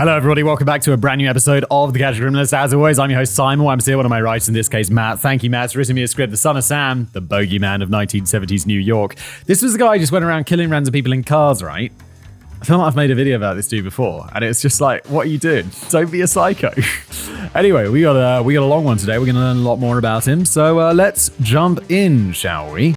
Hello everybody, welcome back to a brand new episode of The Casual Criminalist. As always, I'm your host Simon. I'm here, one of my writers, in this case Matt. Thank you, Matt, for writing me a script, The Son of Sam, the Boogeyman of 1970s New York. This was the guy who just went around killing random people in cars, right? I feel like I've made a video about this dude before, and it's just like, what are you doing? Don't be a psycho. Anyway, we got a long one today. We're going to learn a lot more about him, so let's jump in, shall we?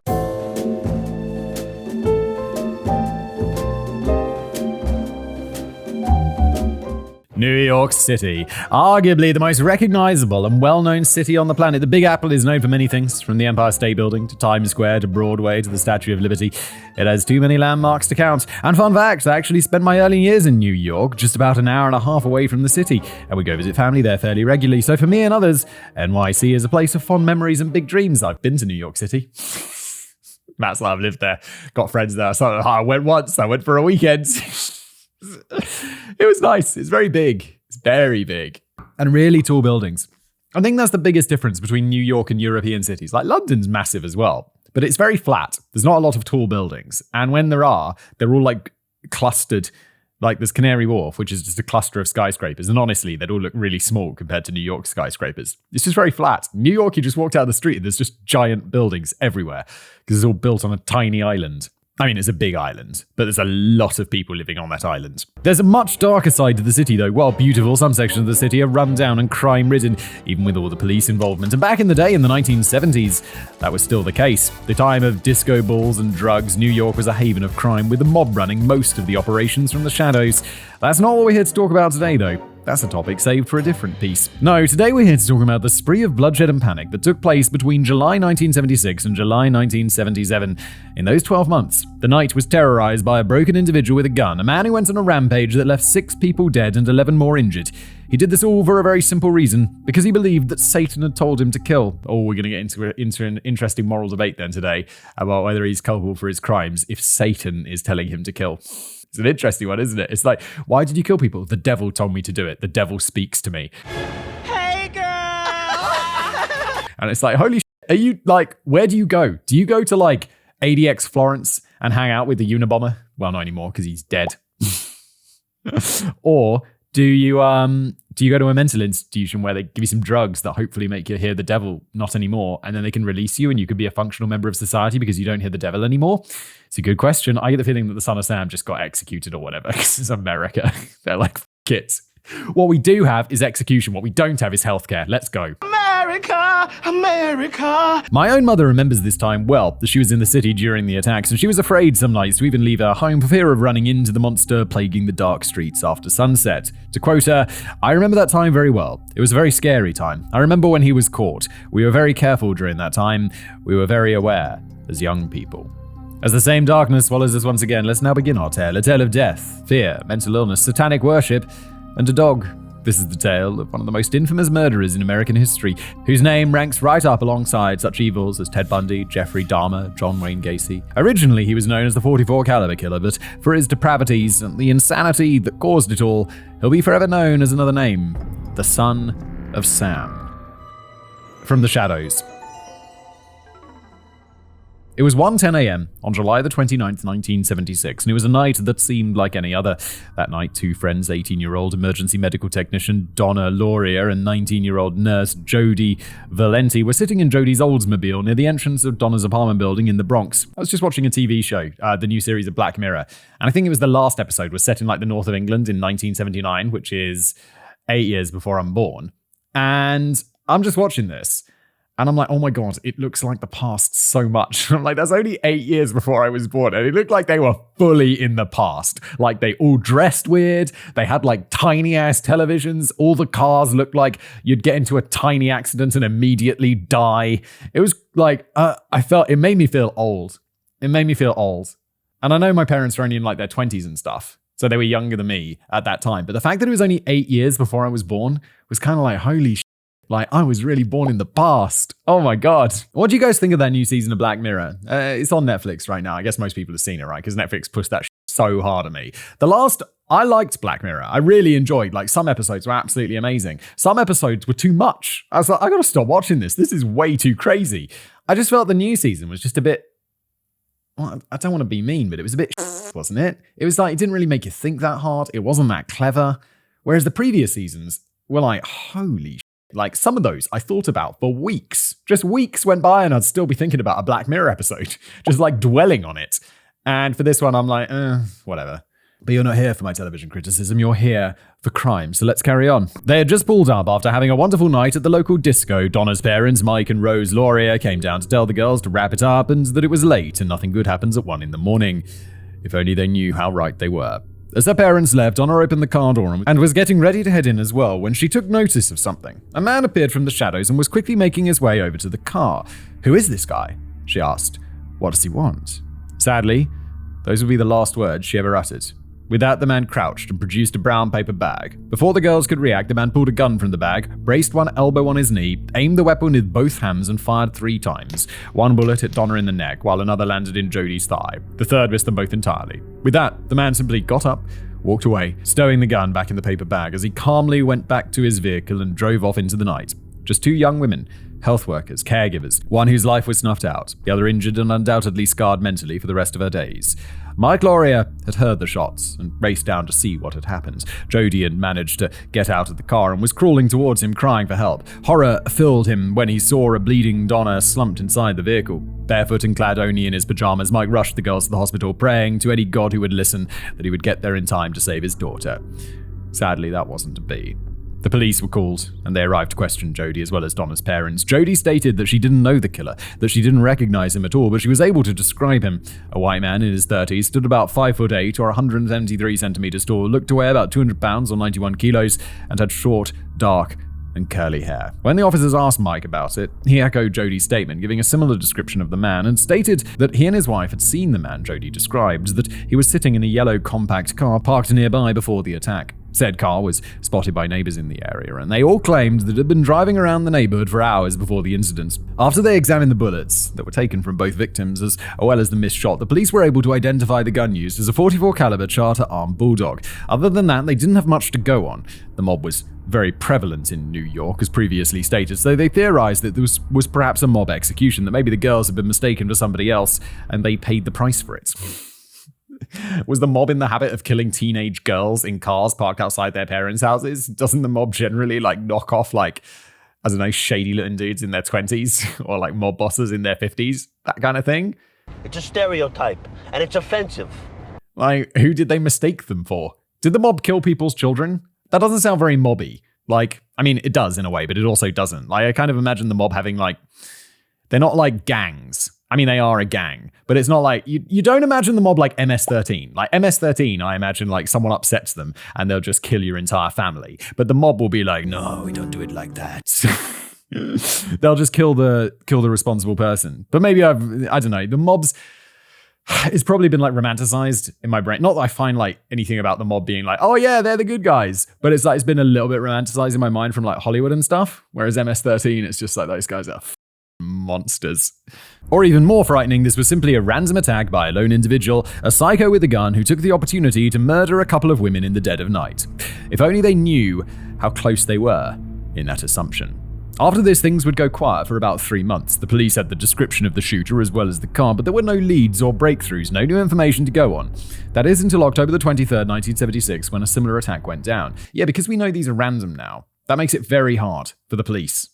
New York City, arguably the most recognizable and well-known city on the planet. The Big Apple is known for many things, from the Empire State Building to Times Square to Broadway to the Statue of Liberty. It has too many landmarks to count. And fun fact, I actually spent my early years in New York, just about an hour and a half away from the city, and we go visit family there fairly regularly. So for me and others, NYC is a place of fond memories and big dreams. I've been to New York City. Matt's like, I've lived there, got friends there. So I went once, I went for a weekend. It was nice. It's very big. It's very big. And really tall buildings. I think that's the biggest difference between New York and European cities. Like, London's massive as well, but it's very flat. There's not a lot of tall buildings. And when there are, they're all like clustered. Like there's Canary Wharf, which is just a cluster of skyscrapers. And honestly, they'd all look really small compared to New York skyscrapers. It's just very flat. New York, you just walked out of the street and there's just giant buildings everywhere because it's all built on a tiny island. I mean, it's a big island, but there's a lot of people living on that island. There's a much darker side to the city, though. While beautiful, some sections of the city are run down and crime-ridden, even with all the police involvement. And back in the day, in the 1970s, that was still the case. The time of disco balls and drugs, New York was a haven of crime, with the mob running most of the operations from the shadows. That's not what we're here to talk about today, though. That's a topic saved for a different piece. No, today we're here to talk about the spree of bloodshed and panic that took place between July 1976 and July 1977. In those 12 months, the night was terrorized by a broken individual with a gun, a man who went on a rampage that left 6 people dead and 11 more injured. He did this all for a very simple reason, because he believed that Satan had told him to kill. Oh, we're going to get into an interesting moral debate then today about whether he's culpable for his crimes if Satan is telling him to kill. It's an interesting one, isn't it? It's like, why did you kill people? The devil told me to do it. The devil speaks to me. Hey, girl! And it's like, holy shit, are you, like, where do you go? Do you go to, like, ADX Florence and hang out with the Unabomber? Well, not anymore, because he's dead. Or do you go to a mental institution where they give you some drugs that hopefully make you hear the devil not anymore, and then they can release you and you could be a functional member of society because you don't hear the devil anymore? It's a good question. I get the feeling that the Son of Sam just got executed or whatever, because it's America. They're like, kids. What we do have is execution. What we don't have is healthcare. Let's go. America, America. My own mother remembers this time well, as she was in the city during the attacks, and she was afraid some nights to even leave her home for fear of running into the monster plaguing the dark streets after sunset. To quote her, "I remember that time very well. It was a very scary time. I remember when he was caught. We were very careful during that time. We were very aware as young people." As the same darkness swallows us once again, let's now begin our tale. A tale of death, fear, mental illness, satanic worship, and a dog. This is the tale of one of the most infamous murderers in American history, whose name ranks right up alongside such evils as Ted Bundy, Jeffrey Dahmer, John Wayne Gacy. Originally, he was known as the 44 caliber killer, but for his depravities and the insanity that caused it all, he'll be forever known as another name, the Son of Sam. From the shadows. It was 1:10 a.m. on July the 29th, 1976, and it was a night that seemed like any other. That night, 2 friends, 18-year-old emergency medical technician Donna Laurier and 19-year-old nurse Jody Valenti, were sitting in Jody's Oldsmobile near the entrance of Donna's apartment building in the Bronx. I was just watching a TV show, the new series of Black Mirror, and I think it was the last episode was set in like the north of England in 1979, which is 8 years before I'm born. And I'm just watching this. And I'm like, oh my God, it looks like the past so much. I'm like, that's only 8 years before I was born. And it looked like they were fully in the past. Like they all dressed weird. They had like tiny ass televisions. All the cars looked like you'd get into a tiny accident and immediately die. It was like, it made me feel old. It made me feel old. And I know my parents were only in like their 20s and stuff. So they were younger than me at that time. But the fact that it was only 8 years before I was born was kind of like, holy shit. Like, I was really born in the past. Oh my God. What do you guys think of that new season of Black Mirror? It's on Netflix right now. I guess most people have seen it, right? Because Netflix pushed that so hard at me. I liked Black Mirror. I really enjoyed, like, some episodes were absolutely amazing. Some episodes were too much. I was like, I gotta stop watching this. This is way too crazy. I just felt the new season was just a bit, well, I don't want to be mean, but it was a bit wasn't it? It was like, it didn't really make you think that hard. It wasn't that clever. Whereas the previous seasons were like, holy shit. Like, some of those I thought about for weeks. Just weeks went by and I'd still be thinking about a Black Mirror episode, just like dwelling on it. And for this one, I'm like, whatever. But you're not here for my television criticism, you're here for crime, so let's carry on. They had just pulled up after having a wonderful night at the local disco. Donna's parents, Mike and Rose Laurier, came down to tell the girls to wrap it up and that it was late and nothing good happens at 1 a.m. If only they knew how right they were. As their parents left, Donna opened the car door and was getting ready to head in as well when she took notice of something. A man appeared from the shadows and was quickly making his way over to the car. "Who is this guy?" she asked. "What does he want?" Sadly, those would be the last words she ever uttered. With that, the man crouched and produced a brown paper bag. Before the girls could react, the man pulled a gun from the bag, braced one elbow on his knee, aimed the weapon with both hands and fired 3 times. One bullet hit Donna in the neck, while another landed in Jodie's thigh. The third missed them both entirely. With that, the man simply got up, walked away, stowing the gun back in the paper bag as he calmly went back to his vehicle and drove off into the night. Just 2 young women, health workers, caregivers, one whose life was snuffed out, the other injured and undoubtedly scarred mentally for the rest of her days. Mike Laurier had heard the shots and raced down to see what had happened. Jodie had managed to get out of the car and was crawling towards him, crying for help. Horror filled him when he saw a bleeding Donna slumped inside the vehicle. Barefoot and clad only in his pajamas, Mike rushed the girls to the hospital, praying to any god who would listen that he would get there in time to save his daughter. Sadly, that wasn't to be. The police were called, and they arrived to question Jodie as well as Donna's parents. Jodie stated that she didn't know the killer, that she didn't recognize him at all, but she was able to describe him. A white man in his 30s, stood about 5'8" or 173 centimeters tall, looked to weigh about 200 pounds or 91 kilos, and had short, dark, and curly hair. When the officers asked Mike about it, he echoed Jodie's statement, giving a similar description of the man, and stated that he and his wife had seen the man Jodie described, that he was sitting in a yellow compact car parked nearby before the attack. Said car was spotted by neighbors in the area, and they all claimed that it had been driving around the neighborhood for hours before the incident. After they examined the bullets that were taken from both victims as well as the missed shot, the police were able to identify the gun used as a .44 caliber Charter Armed Bulldog. Other than that, they didn't have much to go on. The mob was very prevalent in New York, as previously stated, so they theorized that this was perhaps a mob execution, that maybe the girls had been mistaken for somebody else and they paid the price for it. Was the mob in the habit of killing teenage girls in cars parked outside their parents' houses? Doesn't the mob generally knock off shady looking dudes in their 20s or mob bosses in their 50s? That kind of thing? It's a stereotype and it's offensive. Who did they mistake them for? Did the mob kill people's children? That doesn't sound very mobby. It does in a way, but it also doesn't. I kind of imagine the mob having they're not like gangs. They are a gang, but it's not you don't imagine the mob like MS-13. MS-13, I imagine someone upsets them and they'll just kill your entire family. But the mob will be like, no, we don't do it like that. They'll just kill the responsible person. But maybe I don't know. The mobs, it's probably been romanticized in my brain. Not that I find anything about the mob being oh yeah, they're the good guys. But it's it's been a little bit romanticized in my mind from Hollywood and stuff. Whereas MS-13, it's just those guys are monsters. Or even more frightening, this was simply a random attack by a lone individual, a psycho with a gun who took the opportunity to murder a couple of women in the dead of night. If only they knew how close they were in that assumption. After this, things would go quiet for about 3 months. The police had the description of the shooter as well as the car, but there were no leads or breakthroughs, no new information to go on. That is until October the 23rd, 1976, when a similar attack went down. Yeah, because we know these are random now, that makes it very hard for the police.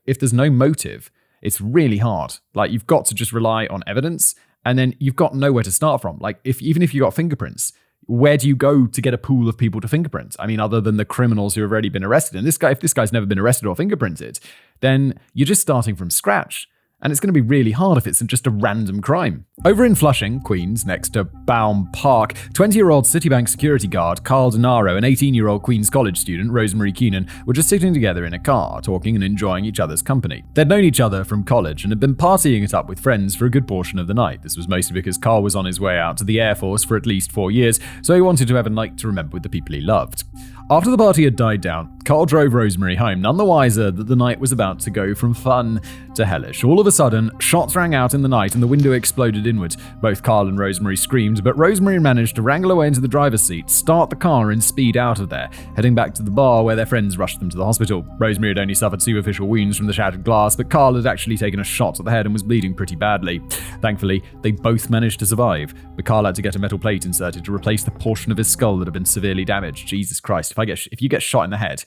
If there's no motive, it's really hard. You've got to just rely on evidence, and then you've got nowhere to start from. Even if you got fingerprints, where do you go to get a pool of people to fingerprint? Other than the criminals who have already been arrested. And if this guy's never been arrested or fingerprinted, then you're just starting from scratch. And it's going to be really hard if it's just a random crime. Over in Flushing, Queens, next to Baum Park, 20-year-old Citibank security guard Carl Denaro and 18-year-old Queens College student Rosemary Keenan were just sitting together in a car, talking and enjoying each other's company. They'd known each other from college and had been partying it up with friends for a good portion of the night. This was mostly because Carl was on his way out to the Air Force for at least 4 years, so he wanted to have a night to remember with the people he loved. After the party had died down, Carl drove Rosemary home, none the wiser that the night was about to go from fun to hellish. All of a sudden, shots rang out in the night and the window exploded inward. Both Carl and Rosemary screamed, but Rosemary managed to wrangle away into the driver's seat, start the car and speed out of there, heading back to the bar where their friends rushed them to the hospital. Rosemary had only suffered superficial wounds from the shattered glass, but Carl had actually taken a shot to the head and was bleeding pretty badly. Thankfully, they both managed to survive, but Carl had to get a metal plate inserted to replace the portion of his skull that had been severely damaged. Jesus Christ, if you get shot in the head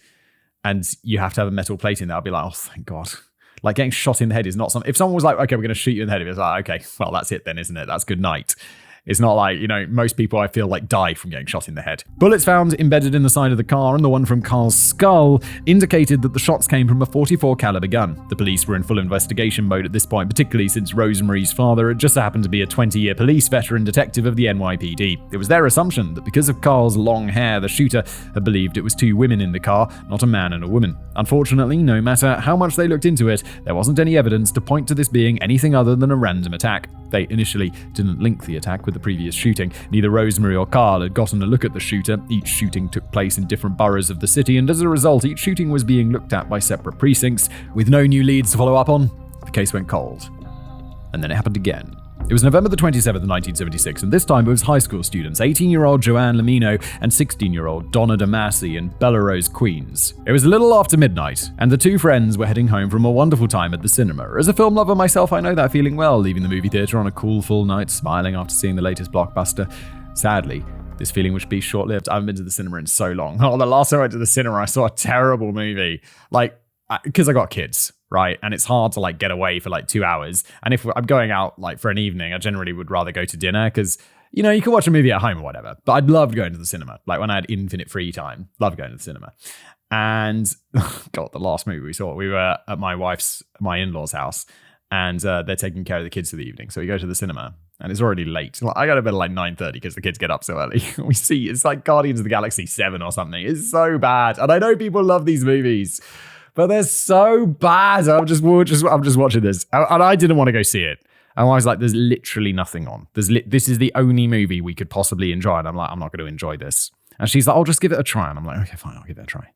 and you have to have a metal plate in there, I'll be like, oh, thank God. Like, getting shot in the head is not something. If someone was like, okay, we're going to shoot you in the head, it's like, okay, well, that's it then, isn't it? That's good night. It's not like, most people I feel like die from getting shot in the head. Bullets found embedded in the side of the car and the one from Carl's skull indicated that the shots came from a .44 caliber gun. The police were in full investigation mode at this point, particularly since Rosemary's father had just happened to be a 20-year police veteran detective of the NYPD. It was their assumption that because of Carl's long hair, the shooter had believed it was two women in the car, not a man and a woman. Unfortunately, no matter how much they looked into it, there wasn't any evidence to point to this being anything other than a random attack. They initially didn't link the attack with the previous shooting. Neither Rosemary or Carl had gotten a look at the shooter. Each shooting took place in different boroughs of the city, and as a result, each shooting was being looked at by separate precincts. With no new leads to follow up on, the case went cold. And then it happened again. It was November the 27th, 1976, and this time it was high school students, 18-year-old Joanne Lamino and 16-year-old Donna DeMasi in Bellerose, Queens. It was a little after midnight, and the two friends were heading home from a wonderful time at the cinema. As a film lover myself, I know that feeling well, leaving the movie theater on a cool, full night, smiling after seeing the latest blockbuster. Sadly, this feeling would be short-lived. I haven't been to the cinema in so long. Oh, the last time I went to the cinema, I saw a terrible movie. Because I got kids, right? And it's hard to get away for 2 hours. And if I'm going out for an evening, I generally would rather go to dinner because, you can watch a movie at home or whatever. But I'd love going to the cinema. When I had infinite free time, love going to the cinema. And God, the last movie we saw, we were at my in-laws' house, and they're taking care of the kids for the evening. So we go to the cinema. And it's already late. I got to bed at 9:30 because the kids get up so early. We see it's like Guardians of the Galaxy 7 or something. It's so bad. And I know people love these movies, but they're so bad. I'm just watching this. And I didn't want to go see it. And I was like, there's literally nothing on. This is the only movie we could possibly enjoy. And I'm like, I'm not going to enjoy this. And she's like, I'll just give it a try. And I'm like, okay, fine, I'll give it a try.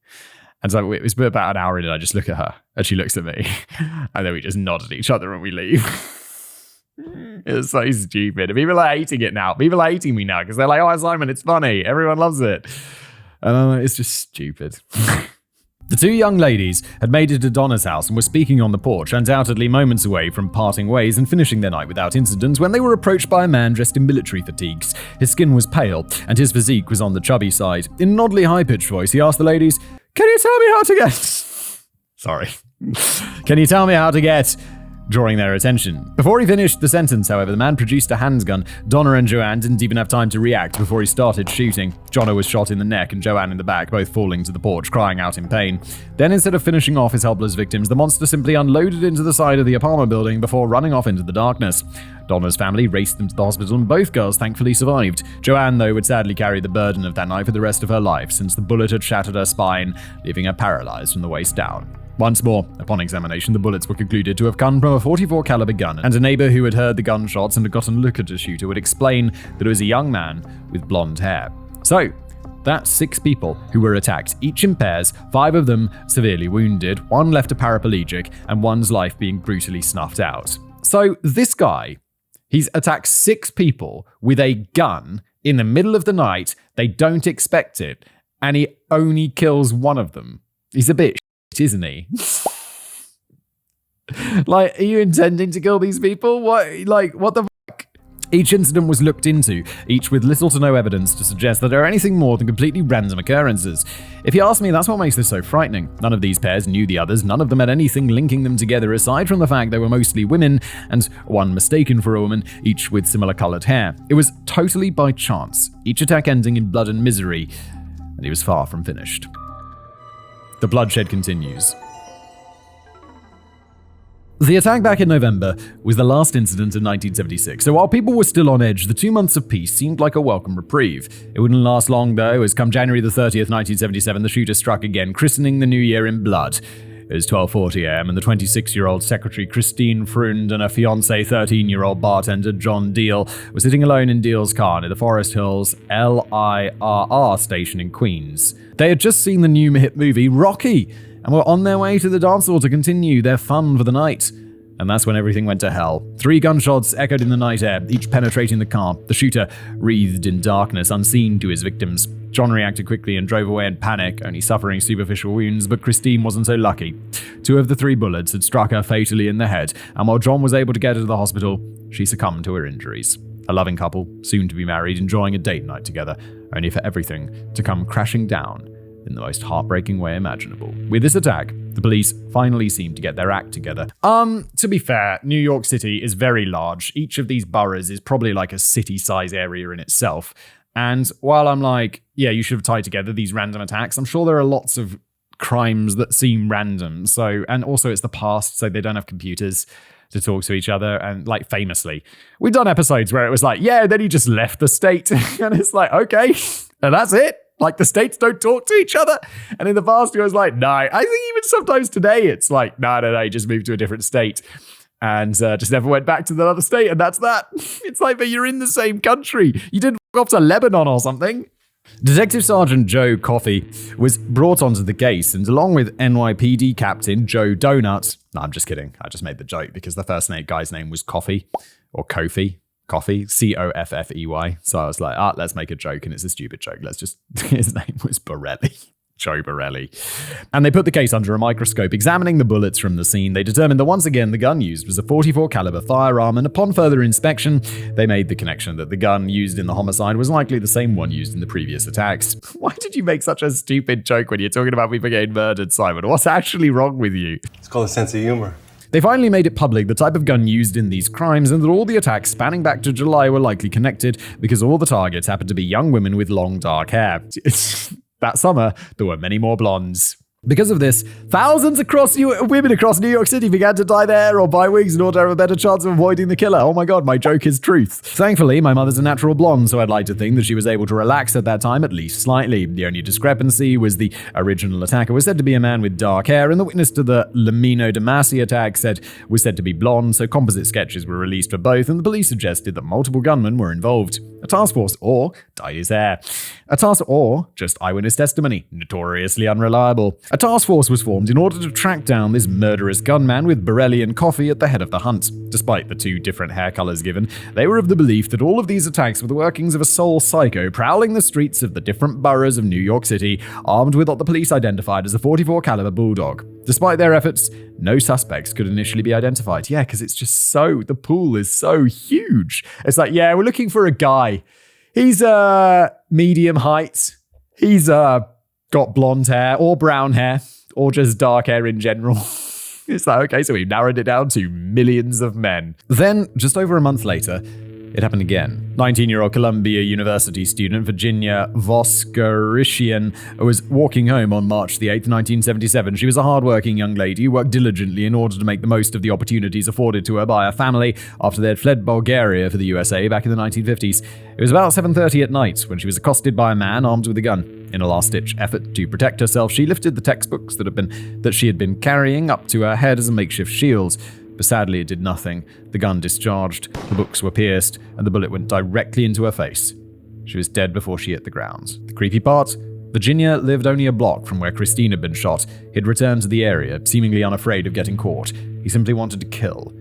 And so it was about an hour in and I just look at her and she looks at me. And then we just nod at each other and we leave. It's so stupid. People are hating it now. People are hating me now because they're like, oh, Simon, it's funny. Everyone loves it. And I'm like, it's just stupid. The two young ladies had made it to Donna's house and were speaking on the porch, undoubtedly moments away from parting ways and finishing their night without incident, when they were approached by a man dressed in military fatigues. His skin was pale, and his physique was on the chubby side. In an oddly high-pitched voice, he asked the ladies, "Can you tell me how to get..." Sorry. "Can you tell me how to get..." drawing their attention. Before he finished the sentence, however, the man produced a handgun. Donna and Joanne didn't even have time to react before he started shooting. Donna was shot in the neck and Joanne in the back, both falling to the porch, crying out in pain. Then, instead of finishing off his helpless victims, the monster simply unloaded into the side of the apartment building before running off into the darkness. Donna's family raced them to the hospital and both girls thankfully survived. Joanne, though, would sadly carry the burden of that night for the rest of her life, since the bullet had shattered her spine, leaving her paralyzed from the waist down. Once more, upon examination, the bullets were concluded to have come from a .44 caliber gun, and a neighbor who had heard the gunshots and had gotten a look at the shooter would explain that it was a young man with blonde hair. So, that's 6 people who were attacked, each in pairs, 5 of them severely wounded, 1 left a paraplegic, and 1's life being brutally snuffed out. So, this guy, he's attacked 6 people with a gun in the middle of the night. They don't expect it, and he only kills 1 of them. He's a bitch, isn't he? Are you intending to kill these people? What the fuck? Each incident was looked into, each with little to no evidence to suggest that they're anything more than completely random occurrences. If you ask me, that's what makes this so frightening. None of these pairs knew the others, none of them had anything linking them together aside from the fact they were mostly women, and 1 mistaken for a woman, each with similar coloured hair. It was totally by chance, each attack ending in blood and misery, and he was far from finished. The bloodshed continues. The attack back in November was the last incident of 1976, so while people were still on edge, the 2 months of peace seemed like a welcome reprieve. It wouldn't last long though, as come January the 30th, 1977, the shooter struck again, christening the new year in blood. It was 12:40 a.m. and the 26-year-old secretary Christine Freund and her fiancé 13-year-old bartender John Deal were sitting alone in Deal's car near the Forest Hills LIRR station in Queens. They had just seen the new hit movie Rocky and were on their way to the dance hall to continue their fun for the night. And that's when everything went to hell. 3 gunshots echoed in the night air, each penetrating the car. The shooter wreathed in darkness, unseen to his victims. John reacted quickly and drove away in panic, only suffering superficial wounds, but Christine wasn't so lucky. 2 of the 3 bullets had struck her fatally in the head, and while John was able to get her to the hospital, she succumbed to her injuries. A loving couple, soon to be married, enjoying a date night together, only for everything to come crashing down in the most heartbreaking way imaginable. With this attack, the police finally seem to get their act together. To be fair, New York City is very large. Each of these boroughs is probably like a city-size area in itself. And while I'm like, yeah, you should have tied together these random attacks, I'm sure there are lots of crimes that seem random. So, and also it's the past, so they don't have computers to talk to each other. And like famously, we've done episodes where it was like, yeah, then he just left the state. And it's like, okay, and that's it. Like the states don't talk to each other. And in the past, it was like, no. I think even sometimes today, it's like, no, he just moved to a different state and just never went back to the other state. And that's that. It's like, but you're in the same country. You didn't go off to Lebanon or something. Detective Sergeant Joe Coffey was brought onto the case, and along with NYPD Captain Joe Donut, no, I'm just kidding. I just made the joke because the first guy's name was Coffey or Kofi. Coffee, Coffey. So I was like, let's make a joke, and it's a stupid joke. His name was Borelli. Joe Borelli. And they put the case under a microscope. Examining the bullets from the scene, they determined that once again the gun used was a .44 caliber firearm, and upon further inspection, they made the connection that the gun used in the homicide was likely the same one used in the previous attacks. Why did you make such a stupid joke when you're talking about people getting murdered, Simon? What's actually wrong with you? It's called a sense of humor. They finally made it public the type of gun used in these crimes, and that all the attacks spanning back to July were likely connected because all the targets happened to be young women with long dark hair. That summer, there were many more blondes. Because of this, thousands women across New York City began to dye their hair or buy wigs in order to have a better chance of avoiding the killer. Oh my god, my joke is truth. Thankfully, my mother's a natural blonde, so I'd like to think that she was able to relax at that time at least slightly. The only discrepancy was the original attacker was said to be a man with dark hair, and the witness to the Lamino DeMasi attack was said to be blonde, so composite sketches were released for both, and the police suggested that multiple gunmen were involved. A task force or dyed his hair. A task or just eyewitness testimony, notoriously unreliable. A task force was formed in order to track down this murderous gunman with Borelli and Coffey at the head of the hunt. Despite the two different hair colors given, they were of the belief that all of these attacks were the workings of a sole psycho prowling the streets of the different boroughs of New York City, armed with what the police identified as a .44 caliber bulldog. Despite their efforts, no suspects could initially be identified. Yeah, because it's just the pool is so huge. It's like, yeah, we're looking for a guy. He's medium height. He's got blonde hair or brown hair or just dark hair in general. It's like, okay, so we've narrowed it down to millions of men. Then, just over a month later, it happened again. 19-year-old Columbia University student Virginia Voskarishian was walking home on March the 8th, 1977. She was a hardworking young lady who worked diligently in order to make the most of the opportunities afforded to her by her family after they had fled Bulgaria for the USA back in the 1950s. It was about 7:30 at night when she was accosted by a man armed with a gun. In a last-ditch effort to protect herself, she lifted the textbooks that she had been carrying up to her head as a makeshift shield. But sadly, it did nothing. The gun discharged, the books were pierced, and the bullet went directly into her face. She was dead before she hit the ground. The creepy part? Virginia lived only a block from where Christine had been shot. He'd returned to the area, seemingly unafraid of getting caught. He simply wanted to kill,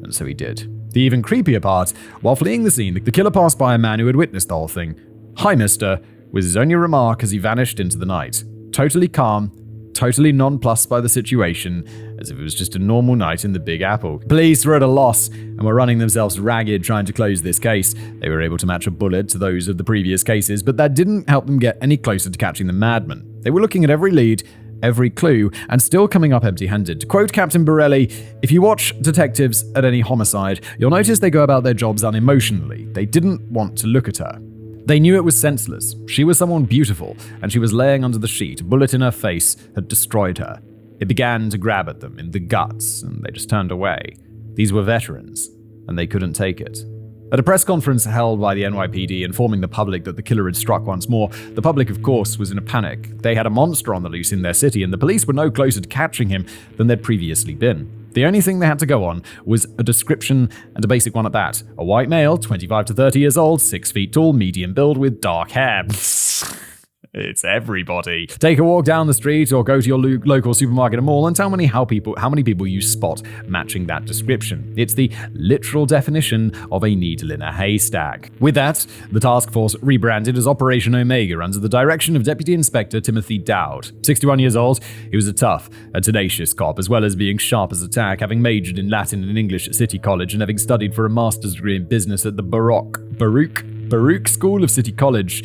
and so he did. The even creepier part, while fleeing the scene, the killer passed by a man who had witnessed the whole thing. "Hi, mister," was his only remark as he vanished into the night. Totally calm, totally nonplussed by the situation, as if it was just a normal night in the Big Apple. Police were at a loss and were running themselves ragged trying to close this case. They were able to match a bullet to those of the previous cases, but that didn't help them get any closer to catching the madman. They were looking at every lead, every clue, and still coming up empty-handed. To quote Captain Borelli, "If you watch detectives at any homicide, you'll notice they go about their jobs unemotionally. They didn't want to look at her. They knew it was senseless. She was someone beautiful, and she was laying under the sheet. A bullet in her face had destroyed her. It began to grab at them in the guts, and they just turned away. These were veterans, and they couldn't take it." At a press conference held by the NYPD informing the public that the killer had struck once more, the public, of course, was in a panic. They had a monster on the loose in their city, and the police were no closer to catching him than they'd previously been. The only thing they had to go on was a description, and a basic one at that. A white male, 25 to 30 years old, 6 feet tall, medium build with dark hair. It's everybody. Take a walk down the street or go to your local supermarket or mall and tell me how many people you spot matching that description. It's the literal definition of a needle in a haystack. With that, the task force rebranded as Operation Omega under the direction of Deputy Inspector Timothy Dowd. 61 years old, he was a tough, a tenacious cop, as well as being sharp as a tack, having majored in Latin and English at City College and having studied for a master's degree in business at the Baruch School of City College.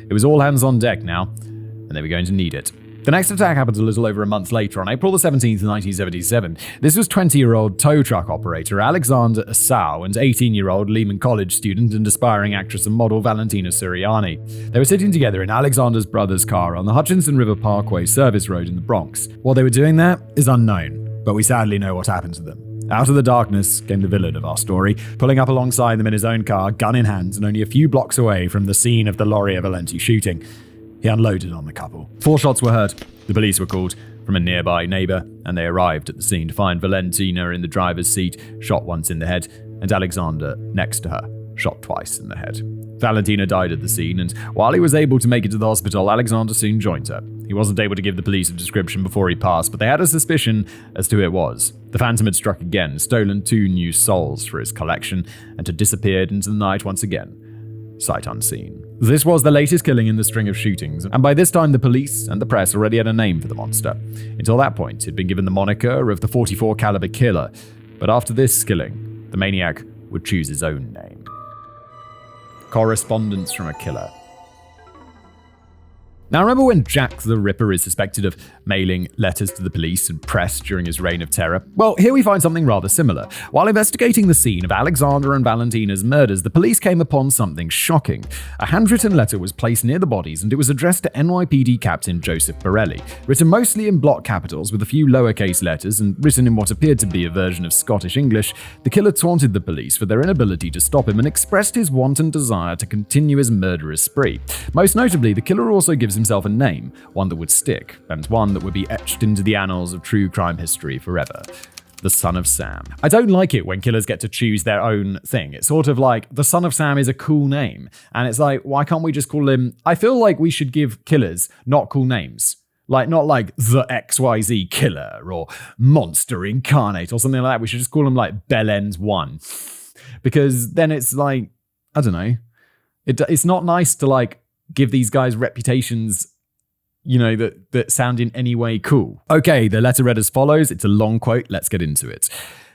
It was all hands on deck now, and they were going to need it. The next attack happened a little over a month later, on April the 17th, 1977. This was 20-year-old tow truck operator Alexander Asau and 18-year-old Lehman College student and aspiring actress and model Valentina Suriani. They were sitting together in Alexander's brother's car on the Hutchinson River Parkway service road in the Bronx. What they were doing there is unknown, but we sadly know what happened to them. Out of the darkness came the villain of our story, pulling up alongside them in his own car, gun in hand, and only a few blocks away from the scene of the Lauria Valenti shooting. He unloaded on the couple. 4 shots were heard. The police were called from a nearby neighbor, and they arrived at the scene to find Valentina in the driver's seat, shot once in the head, and Alexander next to her, shot twice in the head. Valentina died at the scene, and while he was able to make it to the hospital, Alexander soon joined her. He wasn't able to give the police a description before he passed, but they had a suspicion as to who it was. The Phantom had struck again, stolen 2 new souls for his collection, and had disappeared into the night once again, sight unseen. This was the latest killing in the string of shootings, and by this time the police and the press already had a name for the monster. Until that point, he'd been given the moniker of the .44 caliber killer, but after this killing, the maniac would choose his own name. Correspondence from a killer. Now, remember when Jack the Ripper is suspected of mailing letters to the police and press during his reign of terror? Well, here we find something rather similar. While investigating the scene of Alexander and Valentina's murders, the police came upon something shocking. A handwritten letter was placed near the bodies, and it was addressed to NYPD Captain Joseph Borelli. Written mostly in block capitals with a few lowercase letters and written in what appeared to be a version of Scottish English, the killer taunted the police for their inability to stop him and expressed his wanton desire to continue his murderous spree. Most notably, the killer also gives himself a name, one that would stick, and one that would be etched into the annals of true crime history forever. The Son of Sam. I don't like it when killers get to choose their own thing. It's sort of like, the Son of Sam is a cool name. And it's like, why can't we just call him... I feel like we should give killers not cool names. Like, not like the XYZ Killer or Monster Incarnate or something like that. We should just call him like Bellends 1. Because then it's like, I don't know. It's not nice to like give these guys reputations, you know, that sound in any way cool. Okay, the letter read as follows. It's a long quote. Let's get into it.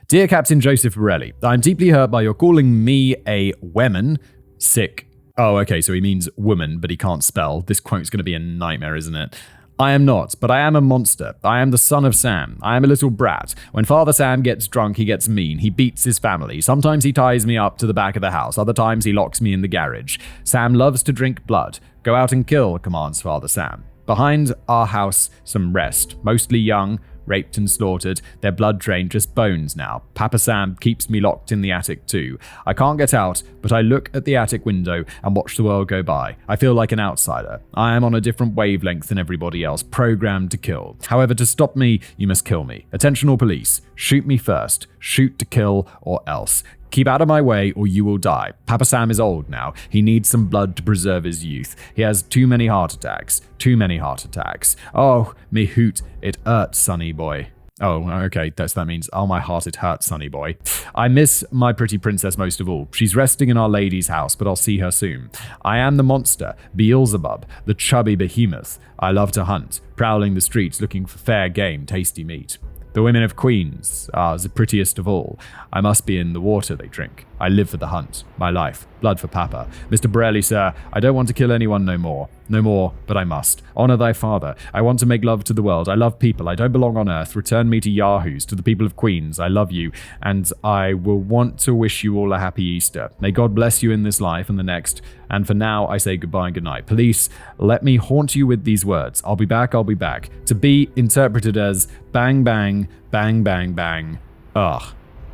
Dear Captain Joseph Borelli, I'm deeply hurt by your calling me a woman, sick. Oh, okay, so he means woman, but he can't spell. This quote's going to be a nightmare, isn't it? I am not, but I am a monster. I am the son of Sam. I am a little brat. When Father Sam gets drunk, he gets mean. He beats his family. Sometimes he ties me up to the back of the house. Other times he locks me in the garage. Sam loves to drink blood. Go out and kill, commands Father Sam. Behind our house, some rest. Mostly young, raped and slaughtered. Their blood drained, just bones now. Papa Sam keeps me locked in the attic too. I can't get out, but I look at the attic window and watch the world go by. I feel like an outsider. I am on a different wavelength than everybody else, programmed to kill. However, to stop me, you must kill me. Attention all police. Shoot me first. Shoot to kill or else. Keep out of my way or you will die. Papa Sam is old now. He needs some blood to preserve his youth. He has too many heart attacks. Too many heart attacks. Oh, me hoot, it hurts, sonny boy. Oh, okay, that means, oh my heart, it hurts, sonny boy. I miss my pretty princess most of all. She's resting in Our Lady's house, but I'll see her soon. I am the monster, Beelzebub, the chubby behemoth. I love to hunt, prowling the streets looking for fair game, tasty meat. The women of Queens are the prettiest of all. I must be in the water they drink. I live for the hunt. My life. Blood for Papa. Mr. Borelli, sir, I don't want to kill anyone no more. No more, but I must. Honor thy father. I want to make love to the world. I love people. I don't belong on earth. Return me to Yahoos, to the people of Queens. I love you, and I will want to wish you all a happy Easter. May God bless you in this life and the next. And for now, I say goodbye and good night. Police, let me haunt you with these words. I'll be back, I'll be back. To be interpreted as bang, bang, bang, bang, bang. Ugh.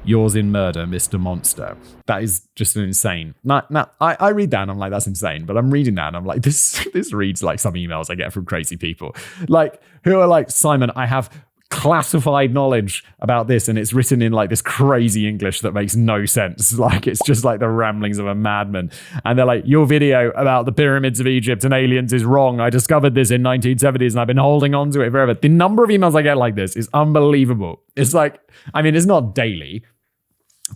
Yours in murder, Mr. Monster. That is just insane. I read that and I'm like, that's insane. But I'm reading that and I'm like, this reads like some emails I get from crazy people. Like, who are like, Simon, I have classified knowledge about this and it's written in like this crazy English that makes no sense. Like, it's just like the ramblings of a madman. And they're like, your video about the pyramids of Egypt and aliens is wrong. I discovered this in 1970's and I've been holding on to it forever. The number of emails I get like this is unbelievable. It's like, I mean, it's not daily,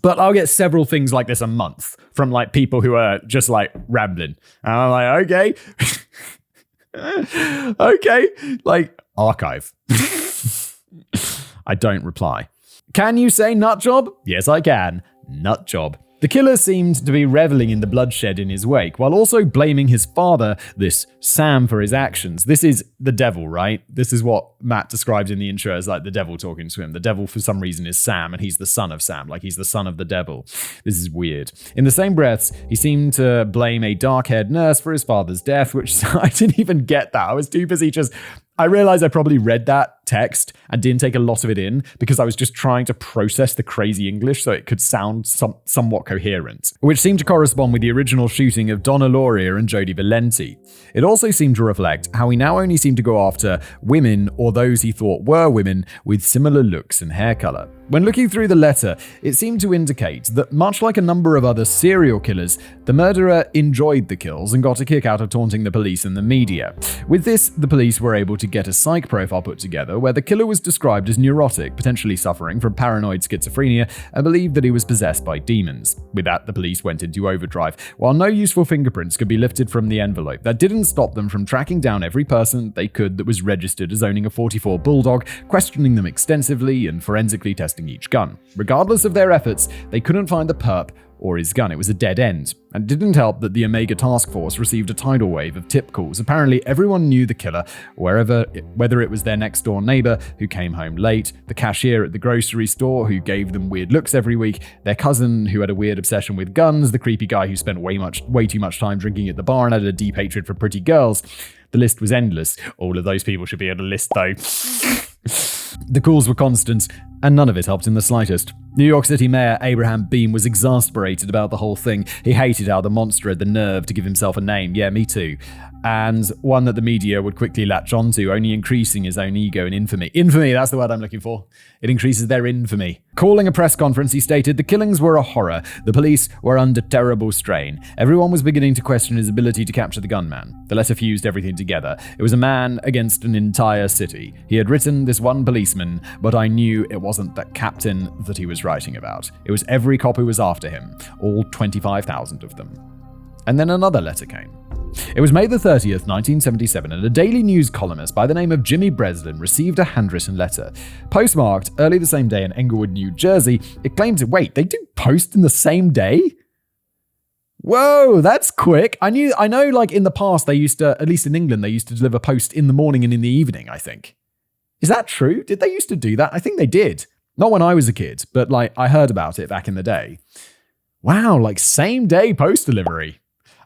but I'll get several things like this a month from like people who are just like rambling. And I'm like, okay. Okay. Like, archive. I don't reply. Can you say nut job? Yes, I can. Nut job. The killer seemed to be reveling in the bloodshed in his wake, while also blaming his father, this Sam, for his actions. This is the devil, right? This is what Matt described in the intro as like the devil talking to him. The devil, for some reason, is Sam, and he's the son of Sam, like he's the son of the devil. This is weird. In the same breaths, he seemed to blame a dark-haired nurse for his father's death, which I didn't even get that. I was too busy I realized I probably read that text and didn't take a lot of it in because I was just trying to process the crazy English so it could sound somewhat coherent, which seemed to correspond with the original shooting of Donna Lauria and Jodie Valenti. It also seemed to reflect how he now only seemed to go after women or those he thought were women with similar looks and hair color. When looking through the letter, it seemed to indicate that much like a number of other serial killers, the murderer enjoyed the kills and got a kick out of taunting the police and the media. With this, the police were able to get a psych profile put together where the killer was described as neurotic, potentially suffering from paranoid schizophrenia, and believed that he was possessed by demons. With that, the police went into overdrive. While no useful fingerprints could be lifted from the envelope, that didn't stop them from tracking down every person they could that was registered as owning a .44 Bulldog, questioning them extensively and forensically testing each gun. Regardless of their efforts, they couldn't find the perp or his gun. It was a dead end. And it didn't help that the Omega Task Force received a tidal wave of tip calls. Apparently, everyone knew the killer, whether it was their next-door neighbor who came home late, the cashier at the grocery store who gave them weird looks every week, their cousin who had a weird obsession with guns, the creepy guy who spent way too much time drinking at the bar and had a deep hatred for pretty girls. The list was endless. All of those people should be on a list, though. The calls were constant, and none of it helped in the slightest. New York City Mayor Abraham Beame was exasperated about the whole thing. He hated how the monster had the nerve to give himself a name. Yeah, me too. And one that the media would quickly latch onto, only increasing his own ego and infamy. Infamy, that's the word I'm looking for. It increases their infamy. Calling a press conference, he stated, "The killings were a horror. The police were under terrible strain. Everyone was beginning to question his ability to capture the gunman." The letter fused everything together. It was a man against an entire city. He had written this one policeman, but I knew it wasn't that captain that he was writing about. It was every cop who was after him, all 25,000 of them. And then another letter came. It was May the 30th, 1977, and a Daily News columnist by the name of Jimmy Breslin received a handwritten letter. Postmarked early the same day in Englewood, New Jersey, it claimed to, wait, they do post in the same day? Whoa, that's quick. I know like in the past they used to, at least in England, they used to deliver post in the morning and in the evening, I think. Is that true? Did they used to do that? I think they did. Not when I was a kid, but like I heard about it back in the day. Wow, like same day post delivery.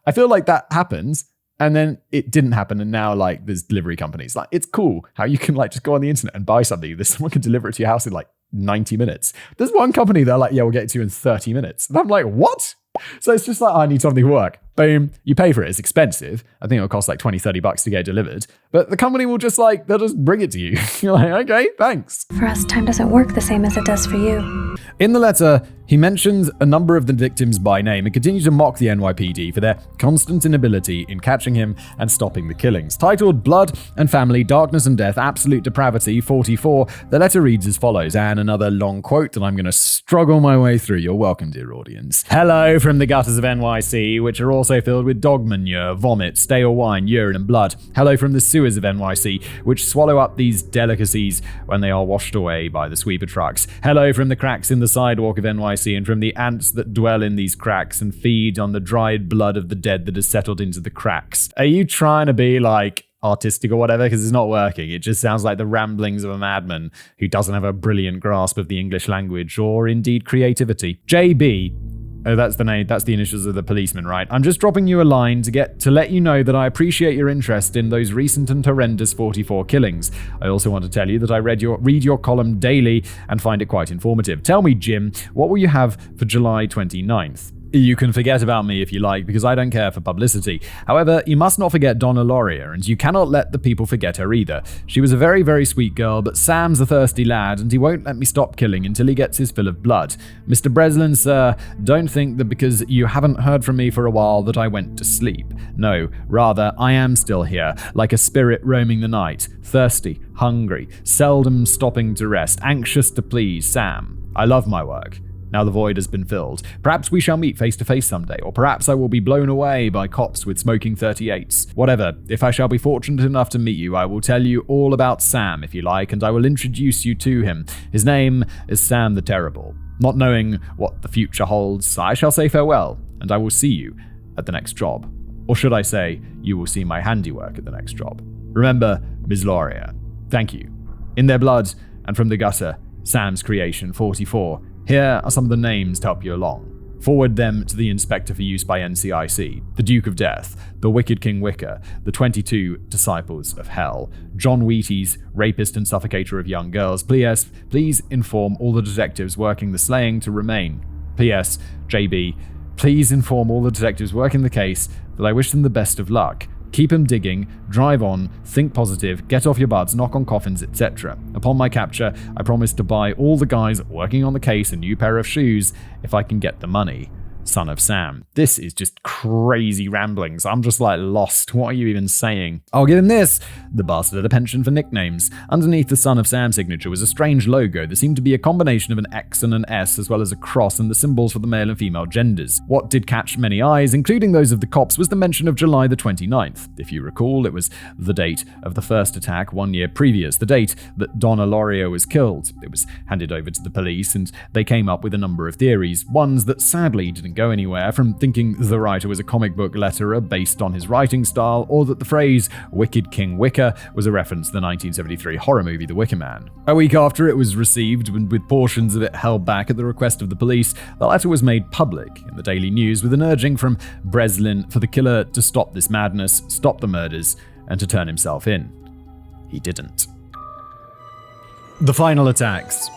I feel like that happens and then it didn't happen and now like there's delivery companies. Like it's cool how you can like just go on the internet and buy something. Someone can deliver it to your house in like 90 minutes. There's one company they're like, yeah, we'll get it to you in 30 minutes. And I'm like, what? So it's just like, I need something to work. Boom, you pay for it. It's expensive. I think it'll cost like $20-$30 to get it delivered. But the company will just like, they'll just bring it to you. You're like, okay, thanks. For us, time doesn't work the same as it does for you. In the letter, he mentioned a number of the victims by name and continued to mock the NYPD for their constant inability in catching him and stopping the killings. Titled Blood and Family, Darkness and Death, Absolute Depravity, 44, the letter reads as follows, and another long quote that I'm going to struggle my way through. You're welcome, dear audience. Hello from the gutters of NYC, which are also filled with dog manure, vomit, stale wine, urine and blood. Hello from the sewers of NYC, which swallow up these delicacies when they are washed away by the sweeper trucks. Hello from the cracks in the sidewalk of NYC and from the ants that dwell in these cracks and feed on the dried blood of the dead that has settled into the cracks. Are you trying to be like artistic or whatever? Because it's not working. It just sounds like the ramblings of a madman who doesn't have a brilliant grasp of the English language or indeed creativity. JB. Oh, that's the name. That's the initials of the policeman, right? I'm just dropping you a line to let you know that I appreciate your interest in those recent and horrendous 44 killings. I also want to tell you that I read your column daily and find it quite informative. Tell me, Jim, what will you have for July 29th? You can forget about me if you like, because I don't care for publicity. However, you must not forget Donna Lauria, and you cannot let the people forget her either. She was a very, very sweet girl, but Sam's a thirsty lad, and he won't let me stop killing until he gets his fill of blood. Mr. Breslin, sir, don't think that because you haven't heard from me for a while that I went to sleep. No, rather, I am still here, like a spirit roaming the night, thirsty, hungry, seldom stopping to rest, anxious to please Sam. I love my work. Now the void has been filled. Perhaps we shall meet face to face someday, or perhaps I will be blown away by cops with smoking 38s. Whatever, if I shall be fortunate enough to meet you, I will tell you all about Sam if you like, and I will introduce you to him. His name is Sam the Terrible. Not knowing what the future holds, I shall say farewell, and I will see you at the next job. Or should I say, you will see my handiwork at the next job. Remember, Ms. Laurier. Thank you. In their blood and from the gutter, Sam's Creation 44. Here are some of the names to help you along. Forward them to the Inspector for use by NCIC, the Duke of Death, the Wicked King Wicker, the 22 Disciples of Hell, John Wheaties, rapist and suffocator of young girls. Please inform all the detectives working the slaying to remain. P.S. JB, please inform all the detectives working the case that I wish them the best of luck. Keep them digging, drive on, think positive, get off your butts, knock on coffins, etc. Upon my capture, I promise to buy all the guys working on the case a new pair of shoes if I can get the money. Son of Sam. This is just crazy ramblings. I'm just lost. What are you even saying? I'll give him this. The bastard had a penchant for nicknames. Underneath the Son of Sam signature was a strange logo that seemed to be a combination of an X and an S, as well as a cross and the symbols for the male and female genders. What did catch many eyes, including those of the cops, was the mention of July the 29th. If you recall, it was the date of the first attack 1 year previous, the date that Donna Laurier was killed. It was handed over to the police, and they came up with a number of theories, ones that sadly didn't go anywhere, from thinking the writer was a comic book letterer based on his writing style, or that the phrase Wicked King Wicker was a reference to the 1973 horror movie The Wicker Man. A week after it was received, and with portions of it held back at the request of the police, the letter was made public in the Daily News with an urging from Breslin for the killer to stop this madness, stop the murders, and to turn himself in. He didn't. The final attacks.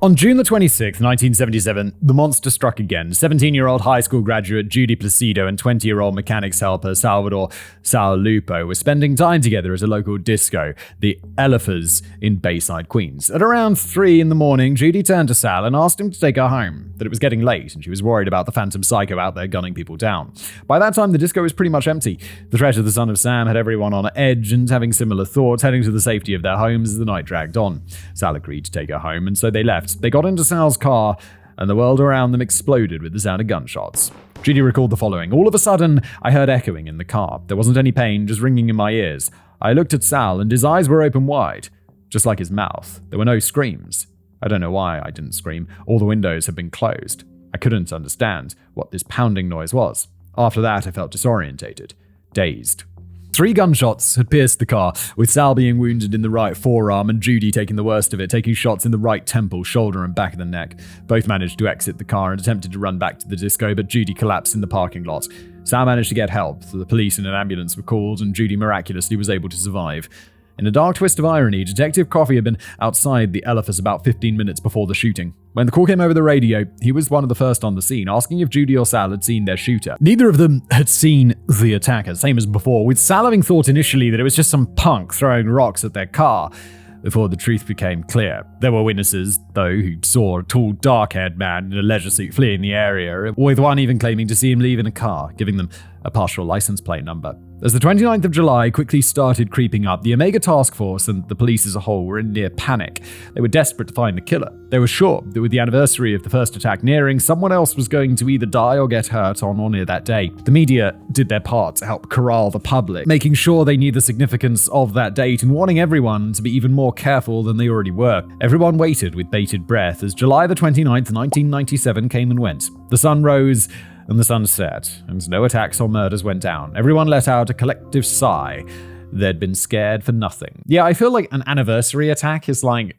On June the 26th, 1977, the monster struck again. 17-year-old high school graduate Judy Placido and 20-year-old mechanics helper Salvador Lupo were spending time together at a local disco, the Elifers in Bayside, Queens. At around 3 in the morning, Judy turned to Sal and asked him to take her home, that it was getting late and she was worried about the phantom psycho out there gunning people down. By that time, the disco was pretty much empty. The threat of the Son of Sam had everyone on edge and having similar thoughts, heading to the safety of their homes as the night dragged on. Sal agreed to take her home, and so they left. They got into Sal's car, and the world around them exploded with the sound of gunshots. Judy recalled the following. All of a sudden, I heard echoing in the car. There wasn't any pain, just ringing in my ears. I looked at Sal, and his eyes were open wide, just like his mouth. There were no screams. I don't know why I didn't scream. All the windows had been closed. I couldn't understand what this pounding noise was. After that, I felt disorientated, dazed. 3 gunshots had pierced the car, with Sal being wounded in the right forearm and Judy taking the worst of it, taking shots in the right temple, shoulder, and back of the neck. Both managed to exit the car and attempted to run back to the disco, but Judy collapsed in the parking lot. Sal managed to get help, so the police and an ambulance were called, and Judy miraculously was able to survive. In a dark twist of irony, Detective Coffey had been outside the Elifers about 15 minutes before the shooting. When the call came over the radio, he was one of the first on the scene, asking if Judy or Sal had seen their shooter. Neither of them had seen the attacker, same as before, with Sal having thought initially that it was just some punk throwing rocks at their car, before the truth became clear. There were witnesses, though, who saw a tall, dark-haired man in a leisure suit fleeing the area, with one even claiming to see him leave in a car, giving them a partial license plate number. As the 29th of July quickly started creeping up, the Omega Task Force and the police as a whole were in near panic. They were desperate to find the killer. They were sure that with the anniversary of the first attack nearing, someone else was going to either die or get hurt on or near that day. The media did their part to help corral the public, making sure they knew the significance of that date and warning everyone to be even more careful than they already were. Everyone waited with bated breath as July the 29th, 1997 came and went. The sun rose and the sun set, and no attacks or murders went down. Everyone let out a collective sigh. They'd been scared for nothing. Yeah, I feel like an anniversary attack is like...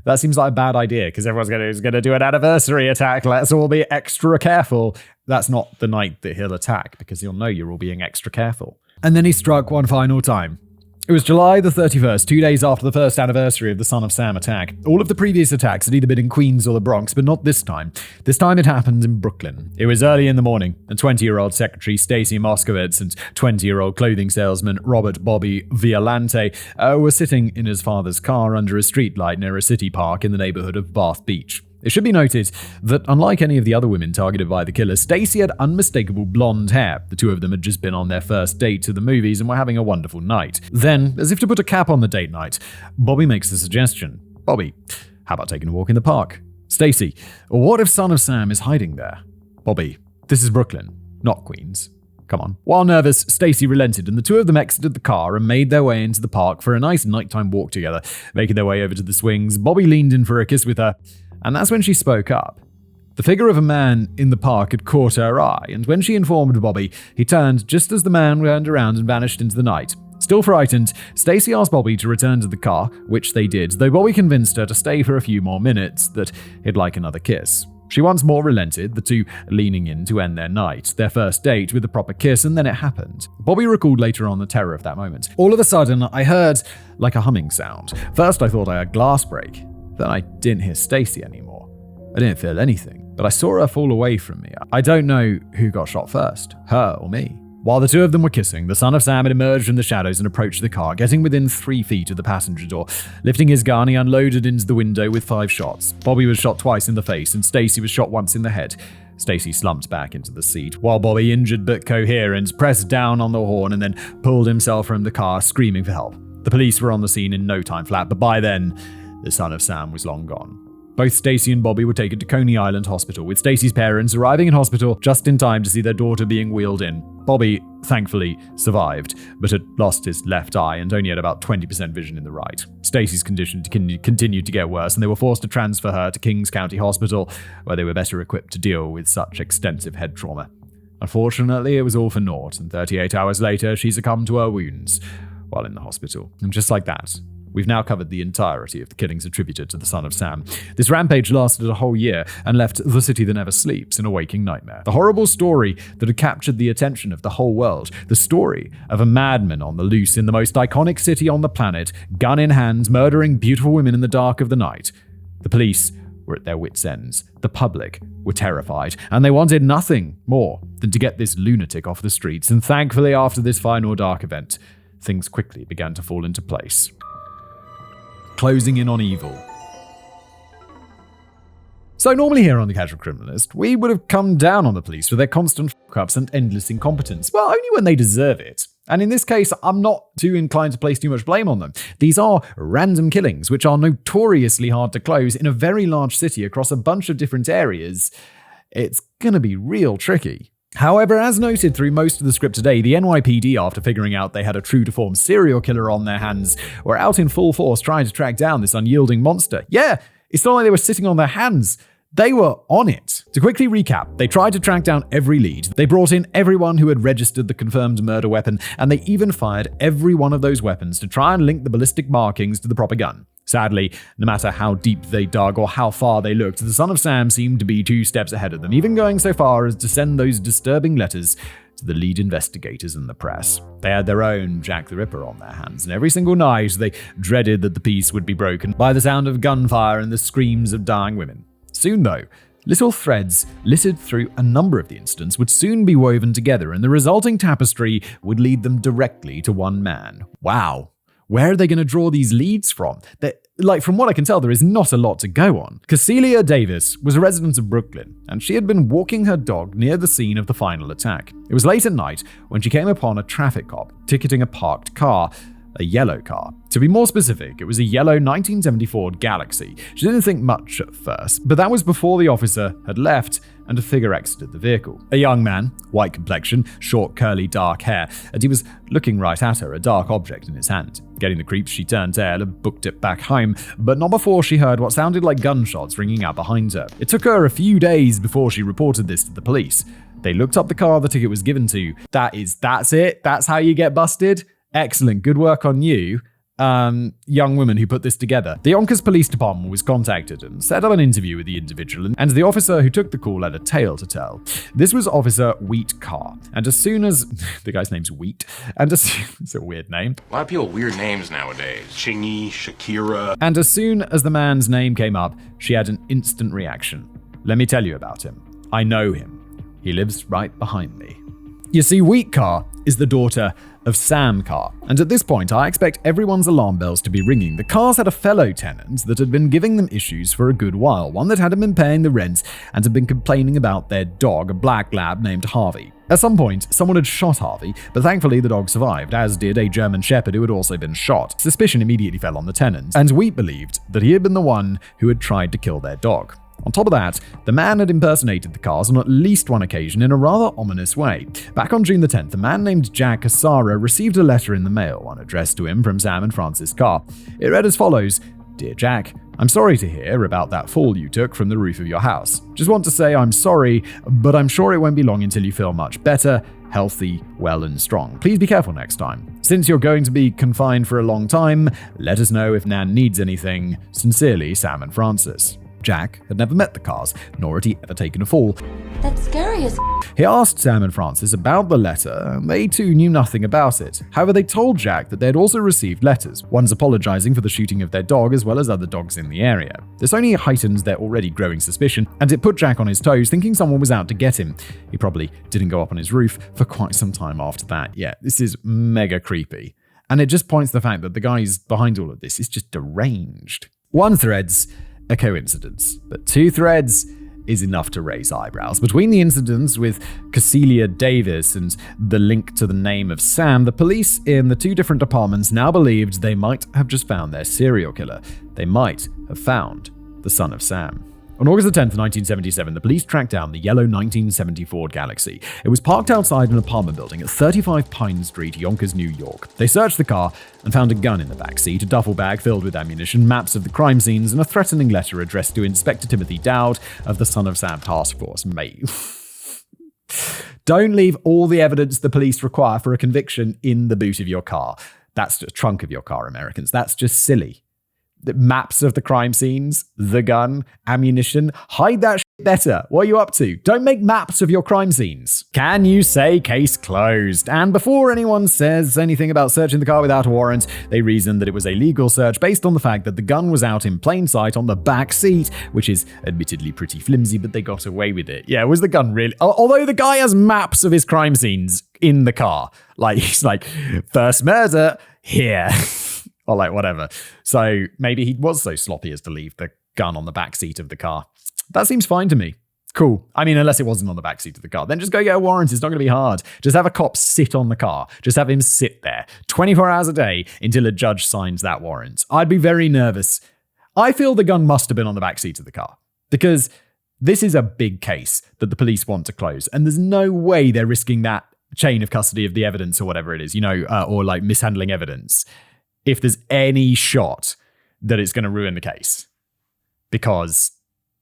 that seems like a bad idea, because everyone's going to do an anniversary attack. Let's all be extra careful. That's not the night that he'll attack, because he'll know you're all being extra careful. And then he struck one final time. It was July the 31st, 2 days after the first anniversary of the Son of Sam attack. All of the previous attacks had either been in Queens or the Bronx, but not this time. This time it happened in Brooklyn. It was early in the morning, and 20-year-old secretary Stacy Moskowitz and 20-year-old clothing salesman Robert Bobby Violante were sitting in his father's car under a streetlight near a city park in the neighborhood of Bath Beach. It should be noted that unlike any of the other women targeted by the killer, Stacy had unmistakable blonde hair. The two of them had just been on their first date to the movies and were having a wonderful night. Then, as if to put a cap on the date night, Bobby makes the suggestion. Bobby, how about taking a walk in the park? Stacy, what if Son of Sam is hiding there? Bobby, this is Brooklyn, not Queens. Come on. While nervous, Stacy relented, and the two of them exited the car and made their way into the park for a nice nighttime walk together. Making their way over to the swings, Bobby leaned in for a kiss with her, and that's when she spoke up. The figure of a man in the park had caught her eye, and when she informed Bobby, he turned just as the man turned around and vanished into the night. Still frightened, Stacy asked Bobby to return to the car, which they did, though Bobby convinced her to stay for a few more minutes, that he'd like another kiss. She once more relented, the two leaning in to end their night, their first date with a proper kiss, and then it happened. Bobby recalled later on the terror of that moment. All of a sudden, I heard like a humming sound. First, I thought I heard glass break. Then I didn't hear Stacy anymore. I didn't feel anything, but I saw her fall away from me. I don't know who got shot first, her or me. While the two of them were kissing, the son of Sam had emerged from the shadows and approached the car, getting within 3 feet of the passenger door. Lifting his gun, he unloaded into the window with 5 shots. Bobby was shot twice in the face, and Stacy was shot once in the head. Stacy slumped back into the seat, while Bobby, injured but coherent, pressed down on the horn and then pulled himself from the car, screaming for help. The police were on the scene in no time flat, but by then, the son of Sam was long gone. Both Stacy and Bobby were taken to Coney Island Hospital, with Stacy's parents arriving in hospital just in time to see their daughter being wheeled in. Bobby, thankfully, survived, but had lost his left eye and only had about 20% vision in the right. Stacy's condition continued to get worse, and they were forced to transfer her to Kings County Hospital, where they were better equipped to deal with such extensive head trauma. Unfortunately, it was all for naught, and 38 hours later, she succumbed to her wounds while in the hospital. And just like that, we've now covered the entirety of the killings attributed to the son of Sam. This rampage lasted a whole year and left the city that never sleeps in a waking nightmare. The horrible story that had captured the attention of the whole world. The story of a madman on the loose in the most iconic city on the planet, gun in hand, murdering beautiful women in the dark of the night. The police were at their wits' ends. The public were terrified, and they wanted nothing more than to get this lunatic off the streets. And thankfully, after this final dark event, things quickly began to fall into place. Closing in on evil. So normally here on The Casual Criminalist, we would have come down on the police for their constant fuck-ups and endless incompetence, but only when they deserve it. And in this case, I'm not too inclined to place too much blame on them. These are random killings, which are notoriously hard to close in a very large city across a bunch of different areas. It's gonna be real tricky. However, as noted through most of the script today, the NYPD, after figuring out they had a true-to-form serial killer on their hands, were out in full force trying to track down this unyielding monster. Yeah, it's not like they were sitting on their hands. They were on it. To quickly recap, they tried to track down every lead. They brought in everyone who had registered the confirmed murder weapon, and they even fired every one of those weapons to try and link the ballistic markings to the proper gun. Sadly, no matter how deep they dug or how far they looked, the son of Sam seemed to be 2 steps ahead of them, even going so far as to send those disturbing letters to the lead investigators and the press. They had their own Jack the Ripper on their hands, and every single night they dreaded that the peace would be broken by the sound of gunfire and the screams of dying women. Soon, though, little threads littered through a number of the incidents would soon be woven together, and the resulting tapestry would lead them directly to one man. Wow. Where are they going to draw these leads from? From what I can tell, there is not a lot to go on. Cecilia Davis was a resident of Brooklyn, and she had been walking her dog near the scene of the final attack. It was late at night when she came upon a traffic cop ticketing a parked car, a yellow car. To be more specific, it was a yellow 1970 Ford Galaxy. She didn't think much at first, but that was before the officer had left and a figure exited the vehicle. A young man, white complexion, short, curly, dark hair, and he was looking right at her, a dark object in his hand. Getting the creeps, she turned tail and booked it back home, but not before she heard what sounded like gunshots ringing out behind her. It took her a few days before she reported this to the police. They looked up the car the ticket was given to. That's it? That's how you get busted? Excellent, good work on you. Young woman who put this together. The Yonkers Police Department was contacted and set up an interview with the individual, and the officer who took the call had a tale to tell. This was Officer Wheat Carr, and as soon as the guy's name's Wheat, and it's a weird name. A lot of people have weird names nowadays. Chingy, Shakira. And as soon as the man's name came up, she had an instant reaction. Let me tell you about him. I know him. He lives right behind me. You see, Wheat Carr is the daughter of Sam Carr, and at this point I expect everyone's alarm bells to be ringing. The Carrs had a fellow tenant that had been giving them issues for a good while, one that hadn't been paying the rent and had been complaining about their dog, a black lab named Harvey. At some point, someone had shot Harvey, but thankfully the dog survived, as did a German Shepherd who had also been shot. Suspicion immediately fell on the tenant, and Wheat believed that he had been the one who had tried to kill their dog. On top of that, the man had impersonated the cars on at least one occasion in a rather ominous way. Back on June the 10th, a man named Jack Cassara received a letter in the mail, one addressed to him from Sam and Francis Carr. It read as follows: Dear Jack, I'm sorry to hear about that fall you took from the roof of your house. Just want to say I'm sorry, but I'm sure it won't be long until you feel much better, healthy, well and strong. Please be careful next time. Since you're going to be confined for a long time, let us know if Nan needs anything. Sincerely, Sam and Francis. Jack had never met the Carrs, nor had he ever taken a fall. That's scary as He asked Sam and Francis about the letter, and they too knew nothing about it. However, they told Jack that they had also received letters, ones apologizing for the shooting of their dog as well as other dogs in the area. This only heightened their already growing suspicion, and it put Jack on his toes, thinking someone was out to get him. He probably didn't go up on his roof for quite some time after that. Yeah, this is mega creepy. And it just points to the fact that the guys behind all of this is just deranged. One thread's a coincidence, but two threads is enough to raise eyebrows. Between the incidents with Cecilia Davis and the link to the name of Sam, the police in the two different departments now believed they might have just found their serial killer. They might have found the son of Sam. On August 10th, 1977, the police tracked down the yellow 1970 Ford Galaxy. It was parked outside an apartment building at 35 Pine Street, Yonkers, New York. They searched the car and found a gun in the back seat, a duffel bag filled with ammunition, maps of the crime scenes, and a threatening letter addressed to Inspector Timothy Dowd of the Son of Sam Task Force. Mate. Don't leave all the evidence the police require for a conviction in the boot of your car. That's the trunk of your car, Americans. That's just silly. The maps of the crime scenes, the gun, ammunition. Hide that shit better. What are you up to? Don't make maps of your crime scenes. Can you say case closed? And before anyone says anything about searching the car without a warrant, they reasoned that it was a legal search based on the fact that the gun was out in plain sight on the back seat, which is admittedly pretty flimsy, but they got away with it. Yeah, was the gun really? Although the guy has maps of his crime scenes in the car. Like, he's like, first murder, here. Or like whatever. So maybe he was so sloppy as to leave the gun on the back seat of the car. That seems fine to me. Cool. I mean, unless it wasn't on the back seat of the car. Then just go get a warrant. It's not going to be hard. Just have a cop sit on the car. Just have him sit there 24 hours a day until a judge signs that warrant. I'd be very nervous. I feel the gun must have been on the back seat of the car. Because this is a big case that the police want to close. And there's no way they're risking that chain of custody of the evidence or whatever it is, or like mishandling evidence, if there's any shot that it's going to ruin the case. Because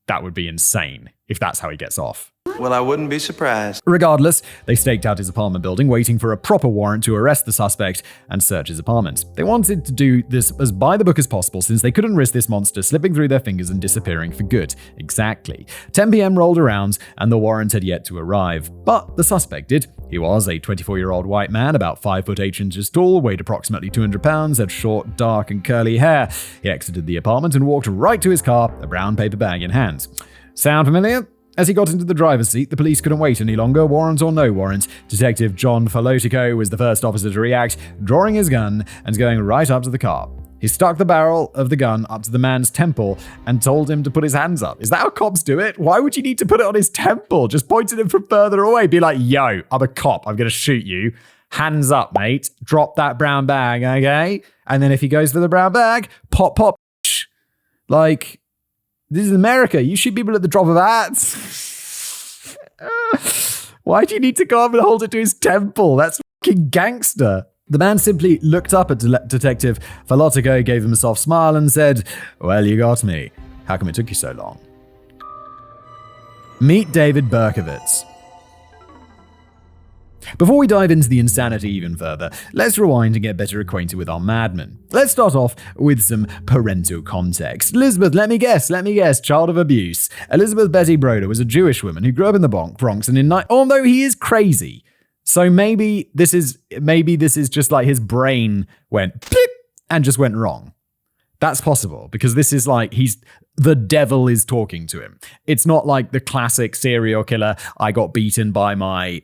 that would be insane if that's how he gets off. Well, I wouldn't be surprised. Regardless, they staked out his apartment building, waiting for a proper warrant to arrest the suspect and search his apartment. They wanted to do this as by the book as possible, since they couldn't risk this monster slipping through their fingers and disappearing for good. Exactly. 10 p.m. rolled around, and the warrant had yet to arrive. But the suspect did. He was a 24-year-old white man, about 5 foot 8 inches tall, weighed approximately 200 pounds, had short, dark, and curly hair. He exited the apartment and walked right to his car, a brown paper bag in hand. Sound familiar? As he got into the driver's seat, the police couldn't wait any longer, warrant or no warrant. Detective John Falotico was the first officer to react, drawing his gun and going right up to the car. He stuck the barrel of the gun up to the man's temple and told him to put his hands up. Is that how cops do it? Why would you need to put it on his temple? Just point at him from further away. Be like, yo, I'm a cop. I'm going to shoot you. Hands up, mate. Drop that brown bag, okay? And then if he goes for the brown bag, pop, pop. Like, this is America. You shoot people at the drop of hats. Why do you need to go up and hold it to his temple? That's fucking gangster. The man simply looked up at Detective Falotico, gave him a soft smile, and said, "Well, you got me. How come it took you so long?" Meet David Berkowitz. Before we dive into the insanity even further, let's rewind and get better acquainted with our madman. Let's start off with some parental context. Elizabeth, let me guess, child of abuse. Elizabeth Betty Broder was a Jewish woman who grew up in the Bronx and although he is crazy. So maybe this is just like his brain went blip and just went wrong. That's possible, because this is like the devil is talking to him. It's not like the classic serial killer, I got beaten by my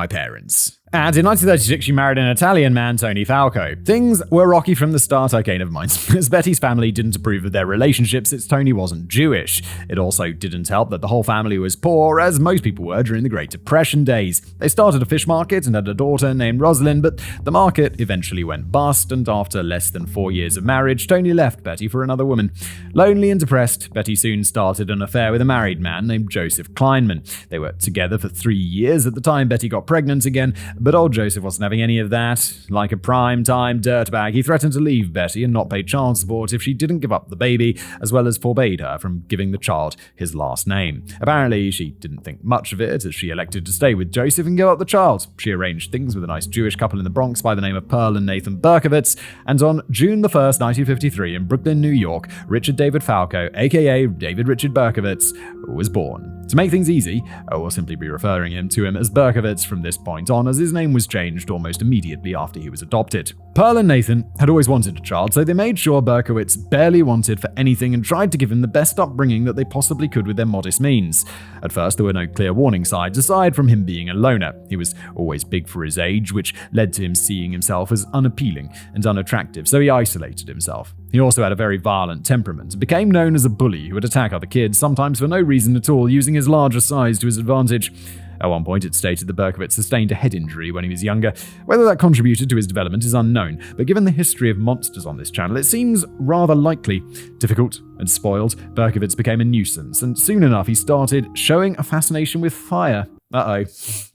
parents. And in 1936, she married an Italian man, Tony Falco. Things were rocky from the start, arcane of minds, as Betty's family didn't approve of their relationship since Tony wasn't Jewish. It also didn't help that the whole family was poor, as most people were during the Great Depression days. They started a fish market and had a daughter named Breslin, but the market eventually went bust, and after less than 4 years of marriage, Tony left Betty for another woman. Lonely and depressed, Betty soon started an affair with a married man named Joseph Kleinman. They were together for 3 years at the time Betty got pregnant again, but old Joseph wasn't having any of that. Like a prime-time dirtbag, he threatened to leave Betty and not pay child support if she didn't give up the baby, as well as forbade her from giving the child his last name. Apparently, she didn't think much of it, as she elected to stay with Joseph and give up the child. She arranged things with a nice Jewish couple in the Bronx by the name of Pearl and Nathan Berkowitz, and on June the 1st, 1953, in Brooklyn, New York, Richard David Falco, aka David Richard Berkowitz, was born. To make things easy, I will simply be referring to him as Berkowitz from this point on, as his name was changed almost immediately after he was adopted. Pearl and Nathan had always wanted a child, so they made sure Berkowitz barely wanted for anything and tried to give him the best upbringing that they possibly could with their modest means. At first, there were no clear warning signs, aside from him being a loner. He was always big for his age, which led to him seeing himself as unappealing and unattractive, so he isolated himself. He also had a very violent temperament and became known as a bully who would attack other kids, sometimes for no reason at all, using his larger size to his advantage. At one point, it's stated that Berkowitz sustained a head injury when he was younger. Whether that contributed to his development is unknown, but given the history of monsters on this channel, it seems rather likely. Difficult and spoiled, Berkowitz became a nuisance, and soon enough he started showing a fascination with fire. Uh-oh,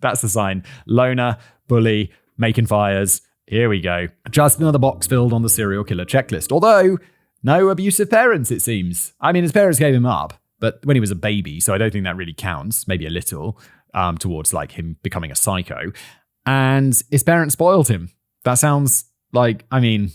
that's the sign. Loner, bully, making fires. Here we go. Just another box filled on the serial killer checklist. Although, no abusive parents, it seems. I mean, his parents gave him up, but when he was a baby, so I don't think that really counts. Maybe a little. Towards like him becoming a psycho, and his parents spoiled him. That sounds like, I mean,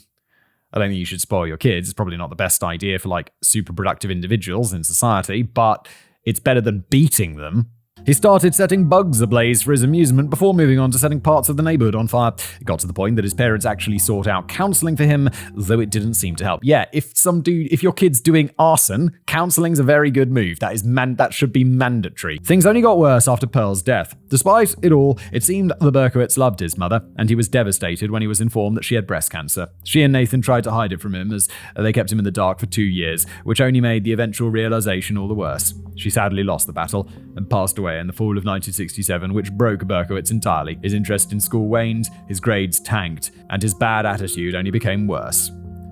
I don't think you should spoil your kids. It's probably not the best idea for like super productive individuals in society, but it's better than beating them. He started setting bugs ablaze for his amusement before moving on to setting parts of the neighborhood on fire. It got to the point that his parents actually sought out counseling for him, though it didn't seem to help. Yeah, if your kid's doing arson, counseling's a very good move. That should be mandatory. Things only got worse after Pearl's death. Despite it all, it seemed the Berkowitz loved his mother, and he was devastated when he was informed that she had breast cancer. She and Nathan tried to hide it from him, as they kept him in the dark for 2 years, which only made the eventual realization all the worse. She sadly lost the battle and passed away in the fall of 1967, which broke Berkowitz entirely. His interest in school waned, his grades tanked, and his bad attitude only became worse.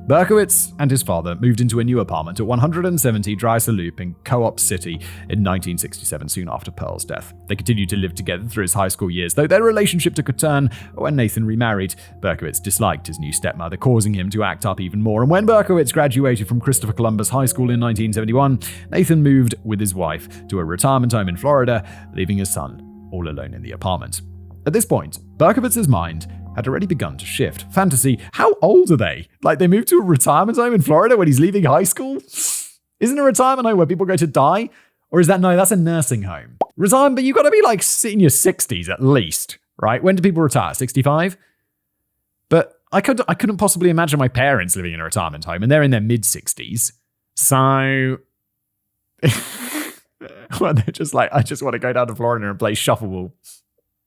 Berkowitz and his father moved into a new apartment at 170 Dreiser Loop in Co-op City in 1967, soon after Pearl's death. They continued to live together through his high school years, though their relationship took a turn when Nathan remarried. Berkowitz disliked his new stepmother, causing him to act up even more, and when Berkowitz graduated from Christopher Columbus High School in 1971, Nathan moved with his wife to a retirement home in Florida, leaving his son all alone in the apartment. At this point, Berkowitz's mind had already begun to shift. Fantasy, how old are they? Like, they moved to a retirement home in Florida when he's leaving high school? Isn't a retirement home where people go to die? Or is that, no, that's a nursing home. Retirement, but you gotta be like in your 60s at least, right? When do people retire? 65? But I couldn't possibly imagine my parents living in a retirement home, and they're in their mid-60s. So, well, they're just like, I just want to go down to Florida and play shuffleboard.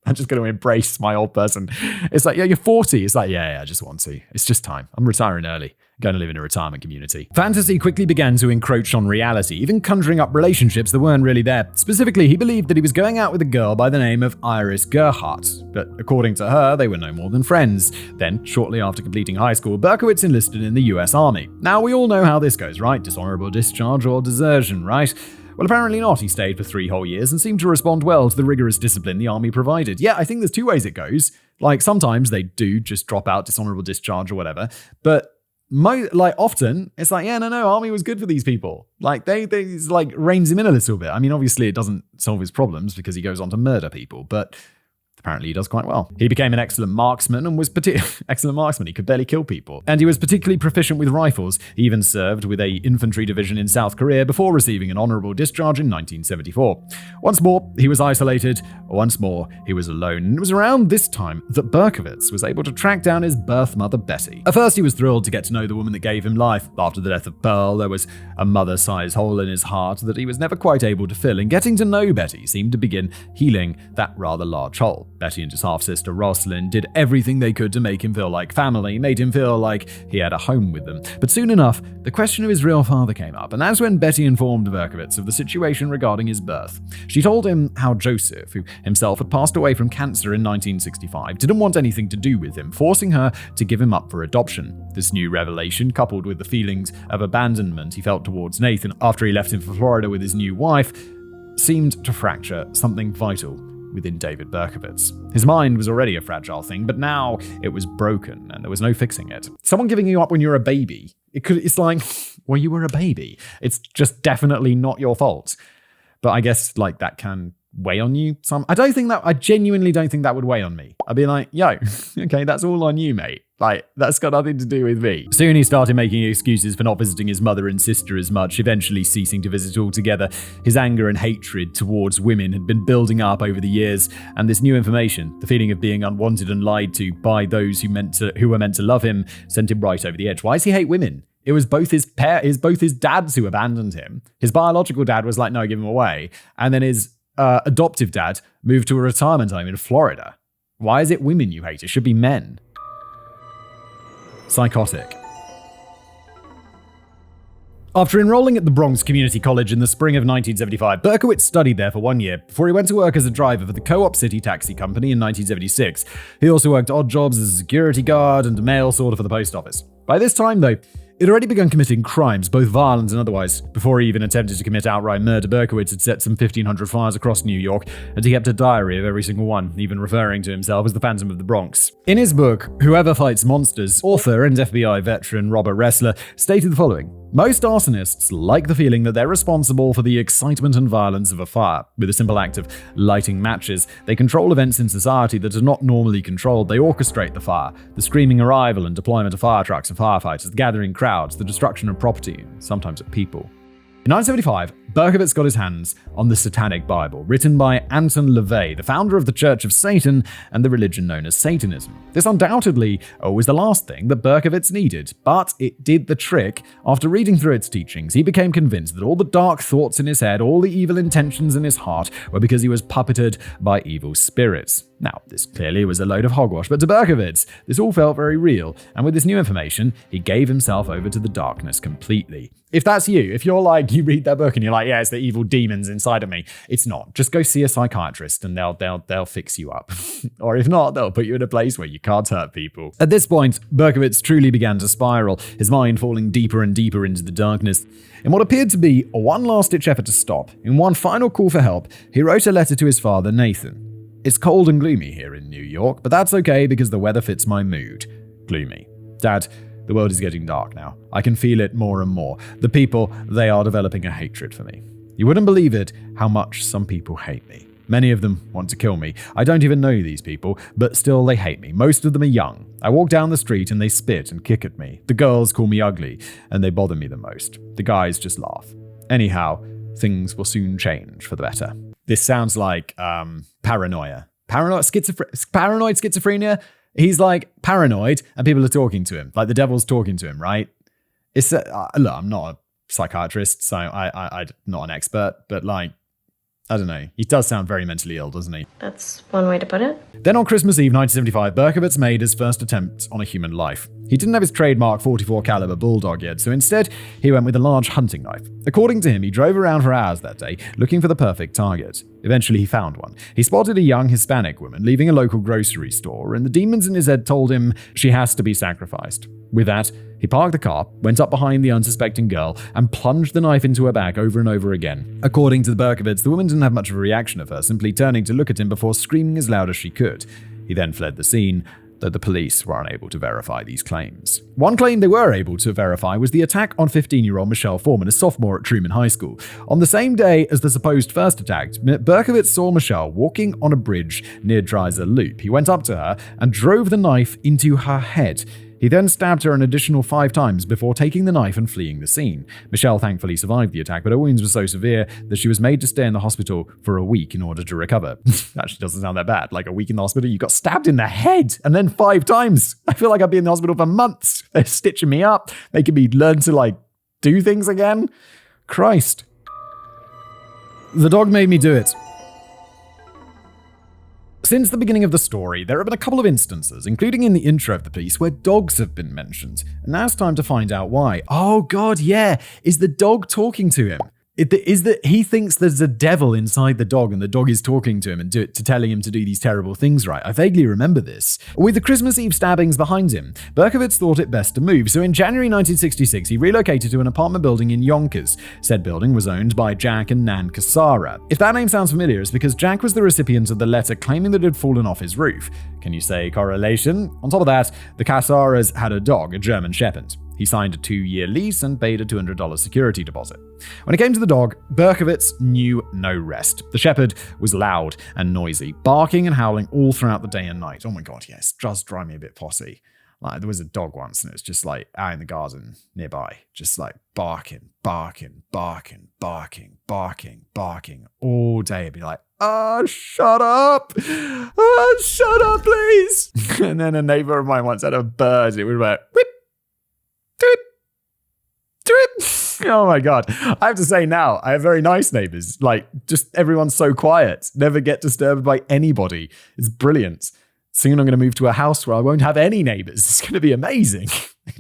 I'm just going to embrace my old person. It's like, yeah, you're 40. It's like, yeah, I just want to. It's just time. I'm retiring early. Going to live in a retirement community. Fantasy quickly began to encroach on reality, even conjuring up relationships that weren't really there. Specifically, he believed that he was going out with a girl by the name of Iris Gerhardt, but according to her, they were no more than friends. Then, shortly after completing high school, Berkowitz enlisted in the US Army. Now, we all know how this goes, right? Dishonorable discharge or desertion, right? Well, apparently not. He stayed for 3 whole years and seemed to respond well to the rigorous discipline the army provided. Yeah, I think there's 2 ways it goes. Like, sometimes they do just drop out dishonorable discharge or whatever, but often it's like, yeah, no, army was good for these people. Like, they like reins him in a little bit. I mean, obviously it doesn't solve his problems because he goes on to murder people, but apparently he does quite well. He became an excellent marksman and was excellent marksman. He could barely kill people. And he was particularly proficient with rifles. He even served with a infantry division in South Korea before receiving an honorable discharge in 1974. Once more, he was isolated. Once more, he was alone. And it was around this time that Berkowitz was able to track down his birth mother, Betty. At first, he was thrilled to get to know the woman that gave him life. After the death of Pearl, there was a mother-sized hole in his heart that he was never quite able to fill, and getting to know Betty seemed to begin healing that rather large hole. Betty and his half-sister Breslin did everything they could to make him feel like family, made him feel like he had a home with them. But soon enough, the question of his real father came up, and that's when Betty informed Berkowitz of the situation regarding his birth. She told him how Joseph, who himself had passed away from cancer in 1965, didn't want anything to do with him, forcing her to give him up for adoption. This new revelation, coupled with the feelings of abandonment he felt towards Nathan after he left him for Florida with his new wife, seemed to fracture something vital within David Berkowitz. His mind was already a fragile thing, but now it was broken and there was no fixing it. Someone giving you up when you're a baby, it's like, well, you were a baby. It's just definitely not your fault. But I guess like that can weigh on you some. I genuinely don't think that would weigh on me. I'd be like, yo, okay, that's all on you, mate. Like, that's got nothing to do with me. Soon he started making excuses for not visiting his mother and sister as much, eventually ceasing to visit altogether. His anger and hatred towards women had been building up over the years, and this new information, the feeling of being unwanted and lied to by those who were meant to love him, sent him right over the edge. Why does he hate women? It was both his dads who abandoned him. His biological dad was like, no, give him away. And then his adoptive dad moved to a retirement home in Florida. Why is it women you hate? It should be men. Psychotic. After enrolling at the Bronx Community College in the spring of 1975, Berkowitz studied there for 1 year before he went to work as a driver for the Co-op City Taxi Company in 1976. He also worked odd jobs as a security guard and a mail sorter for the post office. By this time, though, he'd already begun committing crimes, both violent and otherwise. Before he even attempted to commit outright murder, Berkowitz had set some 1,500 fires across New York, and he kept a diary of every single one, even referring to himself as the Phantom of the Bronx. In his book, Whoever Fights Monsters, author and FBI veteran Robert Ressler stated the following: most arsonists like the feeling that they're responsible for the excitement and violence of a fire. With a simple act of lighting matches, they control events in society that are not normally controlled. They orchestrate the fire, the screaming arrival and deployment of fire trucks and firefighters, the gathering crowds, the destruction of property, and sometimes of people. In 1975, Berkowitz got his hands on the Satanic Bible, written by Anton LaVey, the founder of the Church of Satan and the religion known as Satanism. This undoubtedly was the last thing that Berkowitz needed, but it did the trick. After reading through its teachings, he became convinced that all the dark thoughts in his head, all the evil intentions in his heart, were because he was puppeted by evil spirits. Now, this clearly was a load of hogwash, but to Berkowitz, this all felt very real, and with this new information, he gave himself over to the darkness completely. If that's you, if you're like, you read that book and you're like, yeah, it's the evil demons inside of me, it's not. Just go see a psychiatrist and they'll fix you up. Or if not, they'll put you in a place where you can't hurt people. At this point, Berkowitz truly began to spiral, his mind falling deeper and deeper into the darkness. In what appeared to be a one last-ditch effort to stop, in one final call for help, he wrote a letter to his father, Nathan. It's cold and gloomy here in New York, but that's okay because the weather fits my mood. Gloomy. Dad, the world is getting dark now. I can feel it more and more. The people, they are developing a hatred for me. You wouldn't believe it, how much some people hate me. Many of them want to kill me. I don't even know these people, but still they hate me. Most of them are young. I walk down the street and they spit and kick at me. The girls call me ugly, and they bother me the most. The guys just laugh. Anyhow, things will soon change for the better. This sounds like paranoia. Paranoid schizophrenia? He's like paranoid and people are talking to him. Like the devil's talking to him, right? It's look, I'm not a psychiatrist, so I'm not an expert, but like, I don't know. He does sound very mentally ill, doesn't he? That's one way to put it. Then on Christmas Eve 1975, Berkowitz made his first attempt on a human life. He didn't have his trademark .44 caliber bulldog yet, so instead he went with a large hunting knife. According to him, he drove around for hours that day, looking for the perfect target. Eventually he found one. He spotted a young Hispanic woman leaving a local grocery store, and the demons in his head told him she has to be sacrificed. With that, he parked the car, went up behind the unsuspecting girl, and plunged the knife into her back over and over again. According to the Berkowitz, the woman didn't have much of a reaction of her, simply turning to look at him before screaming as loud as she could. He then fled the scene, though the police were unable to verify these claims. One claim they were able to verify was the attack on 15-year-old Michelle Foreman, a sophomore at Truman High School. On the same day as the supposed first attack, Berkowitz saw Michelle walking on a bridge near Dreiser Loop. He went up to her and drove the knife into her head. He then stabbed her an additional 5 times before taking the knife and fleeing the scene. Michelle thankfully survived the attack, but her wounds were so severe that she was made to stay in the hospital for a week in order to recover. Actually doesn't sound that bad. Like a week in the hospital, you got stabbed in the head and then 5 times. I feel like I've been in the hospital for months. They're stitching me up, making me learn to do things again. Christ. The dog made me do it. Since the beginning of the story, there have been a couple of instances, including in the intro of the piece, where dogs have been mentioned. And now it's time to find out why. Oh god, yeah. Is the dog talking to him? Is that he thinks there's a devil inside the dog and the dog is talking to him and telling him to do these terrible things, right? I vaguely remember this. With the Christmas Eve stabbings behind him, Berkowitz thought it best to move, so in January 1966 he relocated to an apartment building in Yonkers. Said building was owned by Jack and Nan Cassara. If that name sounds familiar, it's because Jack was the recipient of the letter claiming that it had fallen off his roof. Can you say correlation? On top of that, the Cassaras had a dog, a German Shepherd. He signed a 2-year lease and paid a $200 security deposit. When it came to the dog, Berkowitz knew no rest. The shepherd was loud and noisy, barking and howling all throughout the day and night. Oh my god, yes, it does drive me a bit possy. Like, there was a dog once and it was just like out in the garden nearby, just like barking all day. It'd be like, shut up, please. And then a neighbor of mine once had a bird. It would be like, whip, doot, doot. Oh my god. I have to say now, I have very nice neighbors. Like, just everyone's so quiet. Never get disturbed by anybody. It's brilliant. Soon I'm going to move to a house where I won't have any neighbors. It's going to be amazing.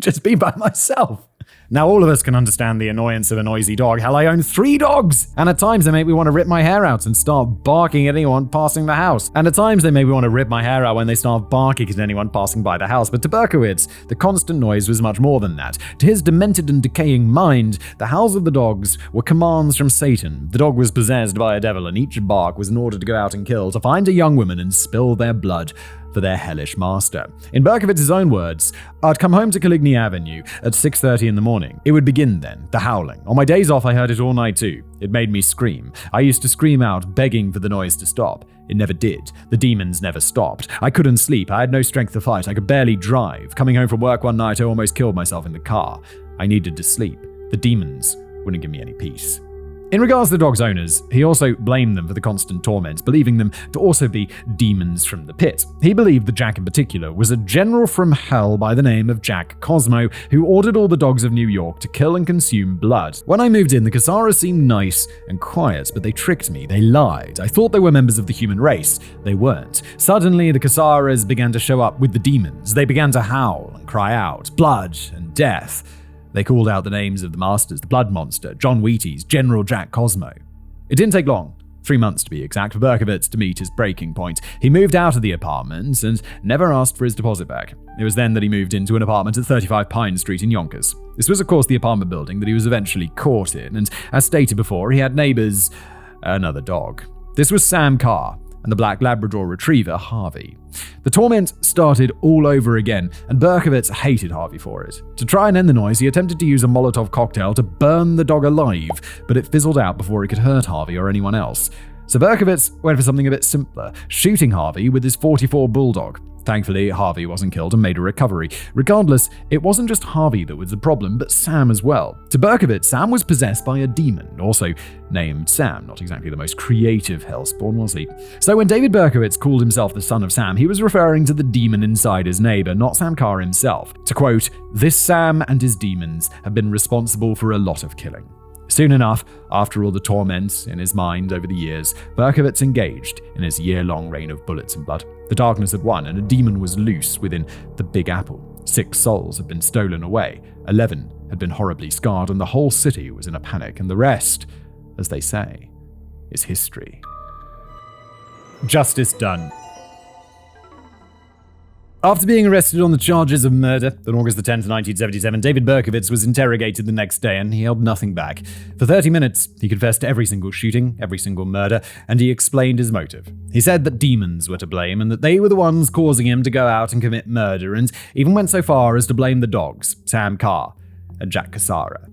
Just be by myself. Now, all of us can understand the annoyance of a noisy dog. Hell, I own 3 dogs! And at times they make me want to rip my hair out and start barking at anyone passing the house. And at times they make me want to rip my hair out when they start barking at anyone passing by the house. But to Berkowitz, the constant noise was much more than that. To his demented and decaying mind, the howls of the dogs were commands from Satan. The dog was possessed by a devil, and each bark was an order to go out and kill, to find a young woman and spill their blood for their hellish master. In Berkowitz's own words, I'd come home to Coligny Avenue at 6:30 in the morning. It would begin then, the howling. On my days off, I heard it all night too. It made me scream. I used to scream out, begging for the noise to stop. It never did. The demons never stopped. I couldn't sleep. I had no strength to fight. I could barely drive. Coming home from work one night, I almost killed myself in the car. I needed to sleep. The demons wouldn't give me any peace. In regards to the dog's owners, he also blamed them for the constant torment, believing them to also be demons from the pit. He believed that Jack in particular was a general from hell by the name of Jack Cosmo, who ordered all the dogs of New York to kill and consume blood. When I moved in, the Cassaras seemed nice and quiet, but they tricked me. They lied. I thought they were members of the human race. They weren't. Suddenly, the Cassaras began to show up with the demons. They began to howl and cry out, blood and death. They called out the names of the masters, the Blood Monster, John Wheaties, General Jack Cosmo. It didn't take long, 3 months to be exact, for Berkowitz to meet his breaking point. He moved out of the apartment and never asked for his deposit back. It was then that he moved into an apartment at 35 Pine Street in Yonkers. This was, of course, the apartment building that he was eventually caught in, and as stated before, he had neighbors, another dog. This was Sam Carr and the black Labrador retriever, Harvey. The torment started all over again, and Berkowitz hated Harvey for it. To try and end the noise, he attempted to use a Molotov cocktail to burn the dog alive, but it fizzled out before he could hurt Harvey or anyone else. So Berkowitz went for something a bit simpler, shooting Harvey with his .44 Bulldog. Thankfully, Harvey wasn't killed and made a recovery. Regardless, it wasn't just Harvey that was the problem, but Sam as well. To Berkowitz, Sam was possessed by a demon, also named Sam. Not exactly the most creative hellspawn, was he? So when David Berkowitz called himself the son of Sam, he was referring to the demon inside his neighbor, not Sam Carr himself. To quote, "This Sam and his demons have been responsible for a lot of killing." Soon enough, after all the torment in his mind over the years, Berkowitz engaged in his year-long reign of bullets and blood. The darkness had won, and a demon was loose within the Big Apple. 6 souls had been stolen away, 11 had been horribly scarred, and the whole city was in a panic, and the rest, as they say, is history. Justice done. After being arrested on the charges of murder on August 10th, 1977, David Berkowitz was interrogated the next day, and he held nothing back. For 30 minutes, he confessed to every single shooting, every single murder, and he explained his motive. He said that demons were to blame and that they were the ones causing him to go out and commit murder, and even went so far as to blame the dogs, Sam Carr and Jack Cassara.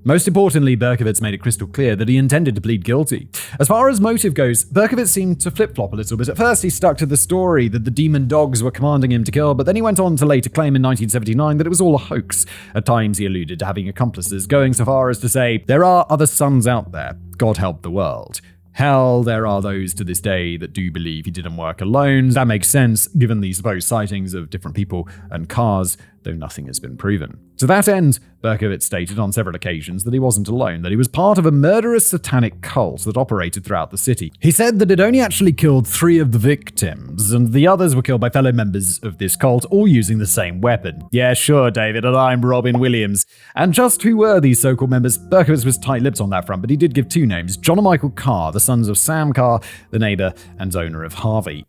Most importantly, Berkowitz made it crystal clear that he intended to plead guilty. As far as motive goes, Berkowitz seemed to flip-flop a little bit. At first, he stuck to the story that the demon dogs were commanding him to kill, but then he went on to later claim in 1979 that it was all a hoax. At times, he alluded to having accomplices, going so far as to say, "There are other sons out there. God help the world." Hell, there are those to this day that do believe he didn't work alone. That makes sense, given the supposed sightings of different people and cars though nothing has been proven. To that end, Berkowitz stated on several occasions that he wasn't alone, that he was part of a murderous satanic cult that operated throughout the city. He said that it only actually killed 3 of the victims, and the others were killed by fellow members of this cult, all using the same weapon. Yeah, sure, David, and I'm Robin Williams. And just who were these so-called members? Berkowitz was tight-lipped on that front, but he did give 2 names: John and Michael Carr, the sons of Sam Carr, the neighbor and owner of Harvey.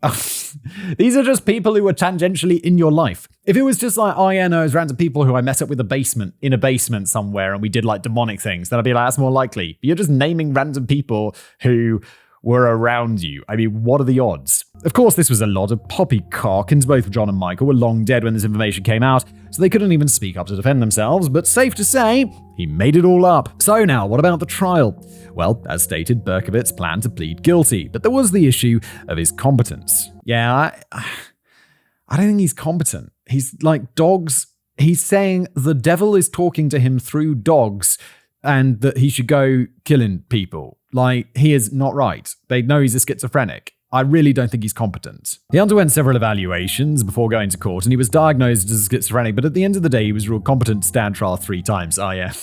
These are just people who were tangentially in your life. If it was just like, oh yeah, no, it's random people who I met up with in a basement somewhere and we did like demonic things, then I'd be like, that's more likely. But you're just naming random people who were around you. I mean, what are the odds? Of course, this was a lot of poppycock, and both John and Michael were long dead when this information came out, so they couldn't even speak up to defend themselves, but safe to say, he made it all up. So now, what about the trial? Well, as stated, Berkowitz planned to plead guilty, but there was the issue of his competence. Yeah, I don't think he's competent. He's like dogs. He's saying the devil is talking to him through dogs and that he should go killing people. Like, he is not right. They know he's a schizophrenic. I really don't think he's competent. He underwent several evaluations before going to court, and he was diagnosed as schizophrenic, but at the end of the day, he was ruled competent to stand trial 3 times. Oh, yeah.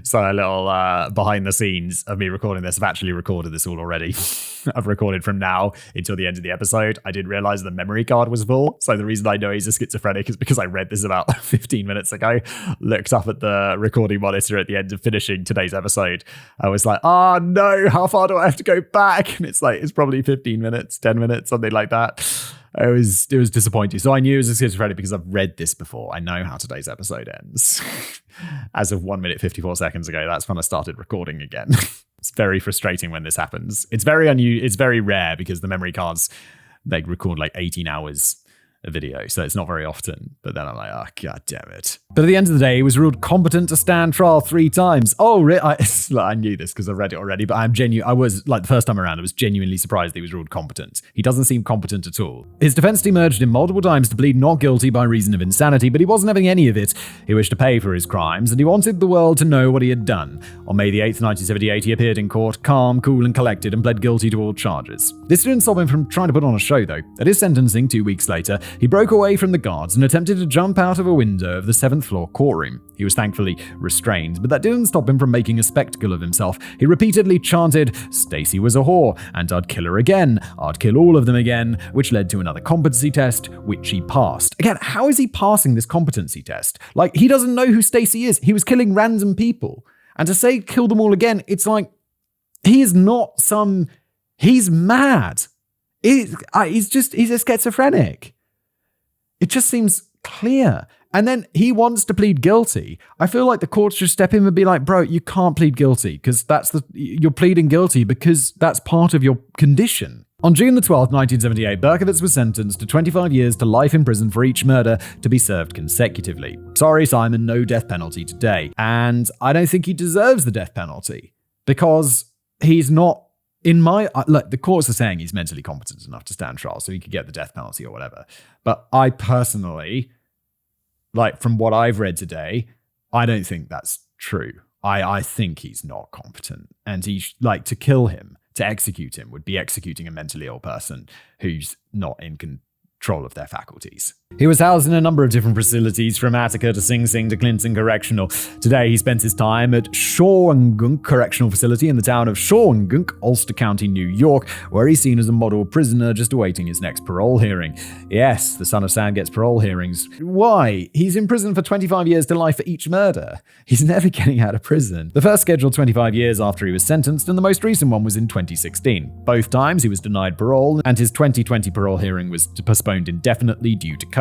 So a little behind the scenes of me recording this. I've actually recorded this all already. I've recorded from now until the end of the episode. I didn't realize the memory card was full. So the reason I know he's a schizophrenic is because I read this about 15 minutes ago, looked up at the recording monitor at the end of finishing today's episode. I was like, oh no, how far do I have to go back? And it's like, it's probably 15 minutes, 10 minutes, something like that. It was disappointing. So I knew it was a schizophrenic because I've read this before. I know how today's episode ends. As of 1 minute 54 seconds ago, that's when I started recording again. It's very frustrating when this happens. It's very rare because the memory cards, they record like 18 hours a video, so it's not very often. But then I'm like, oh, god damn it. But at the end of the day, he was ruled competent to stand trial 3 times. Oh, really? I knew this because I read it already, but I was, like, the first time around, I was genuinely surprised that he was ruled competent. He doesn't seem competent at all. His defense team urged him multiple times to plead not guilty by reason of insanity, but he wasn't having any of it. He wished to pay for his crimes, and he wanted the world to know what he had done. On May the 8th, 1978, he appeared in court, calm, cool, and collected, and pled guilty to all charges. This didn't stop him from trying to put on a show, though. At his sentencing 2 weeks later, he broke away from the guards and attempted to jump out of a window of the 7th floor courtroom. He was thankfully restrained, but that didn't stop him from making a spectacle of himself. He repeatedly chanted, "Stacy was a whore, and I'd kill her again. I'd kill all of them again," which led to another competency test, which he passed. Again, how is he passing this competency test? Like, he doesn't know who Stacy is. He was killing random people. And to say kill them all again, it's like, he's mad. He's a schizophrenic. It just seems clear. And then he wants to plead guilty. I feel like the courts should step in and be like, bro, you can't plead guilty because you're pleading guilty because that's part of your condition. On June the 12th, 1978, Berkowitz was sentenced to 25 years to life in prison for each murder to be served consecutively. Sorry, Simon, no death penalty today. And I don't think he deserves the death penalty because he's not, look, the courts are saying he's mentally competent enough to stand trial, so he could get the death penalty or whatever. But I personally, like, from what I've read today, I don't think that's true. I think he's not competent. And to kill him, to execute him, would be executing a mentally ill person who's not in control of their faculties. He was housed in a number of different facilities, from Attica to Sing Sing to Clinton Correctional. Today, he spends his time at Shawangunk Correctional Facility in the town of Shawangunk, Ulster County, New York, where he's seen as a model prisoner just awaiting his next parole hearing. Yes, the son of Sam gets parole hearings. Why? He's in prison for 25 years to life for each murder. He's never getting out of prison. The first scheduled 25 years after he was sentenced, and the most recent one was in 2016. Both times, he was denied parole, and his 2020 parole hearing was postponed indefinitely due to COVID.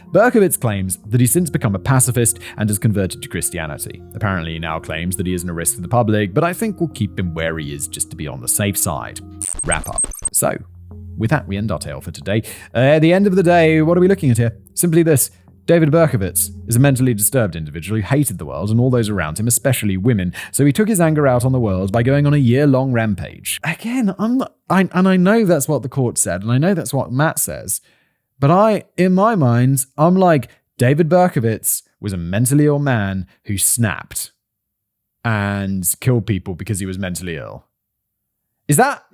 Berkowitz claims that he's since become a pacifist and has converted to Christianity. Apparently, he now claims that he isn't a risk to the public, but I think we'll keep him where he is just to be on the safe side. Wrap up. So, with that, we end our tale for today. At the end of the day, what are we looking at here? Simply this. David Berkowitz is a mentally disturbed individual who hated the world and all those around him, especially women, so he took his anger out on the world by going on a year-long rampage. Again, I know that's what the court said, and I know that's what Matt says, but in my mind, I'm like, David Berkowitz was a mentally ill man who snapped and killed people because he was mentally ill. Is that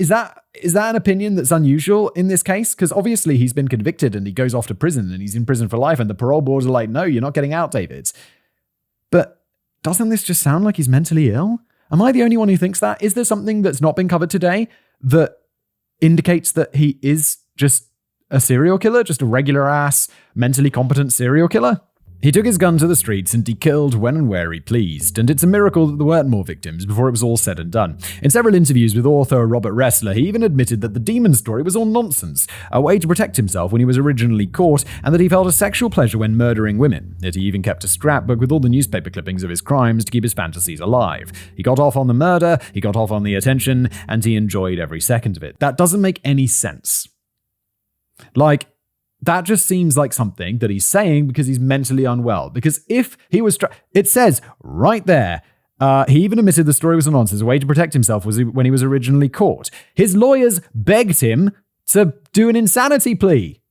an opinion that's unusual in this case? Because obviously he's been convicted and he goes off to prison and he's in prison for life and the parole boards are like, no, you're not getting out, David. But doesn't this just sound like he's mentally ill? Am I the only one who thinks that? Is there something that's not been covered today that indicates that he is just a serial killer, just a regular ass, mentally competent serial killer? He took his gun to the streets and he killed when and where he pleased, and it's a miracle that there weren't more victims before it was all said and done. In several interviews with author Robert Ressler, he even admitted that the demon story was all nonsense, a way to protect himself when he was originally caught, and that he felt a sexual pleasure when murdering women. That he even kept a scrapbook with all the newspaper clippings of his crimes to keep his fantasies alive. He got off on the murder, he got off on the attention, and he enjoyed every second of it. That doesn't make any sense. Like, that just seems like something that he's saying because he's mentally unwell. Because if he was... it says right there, he even admitted the story was a nonsense. A way to protect himself was when he was originally caught. His lawyers begged him to do an insanity plea.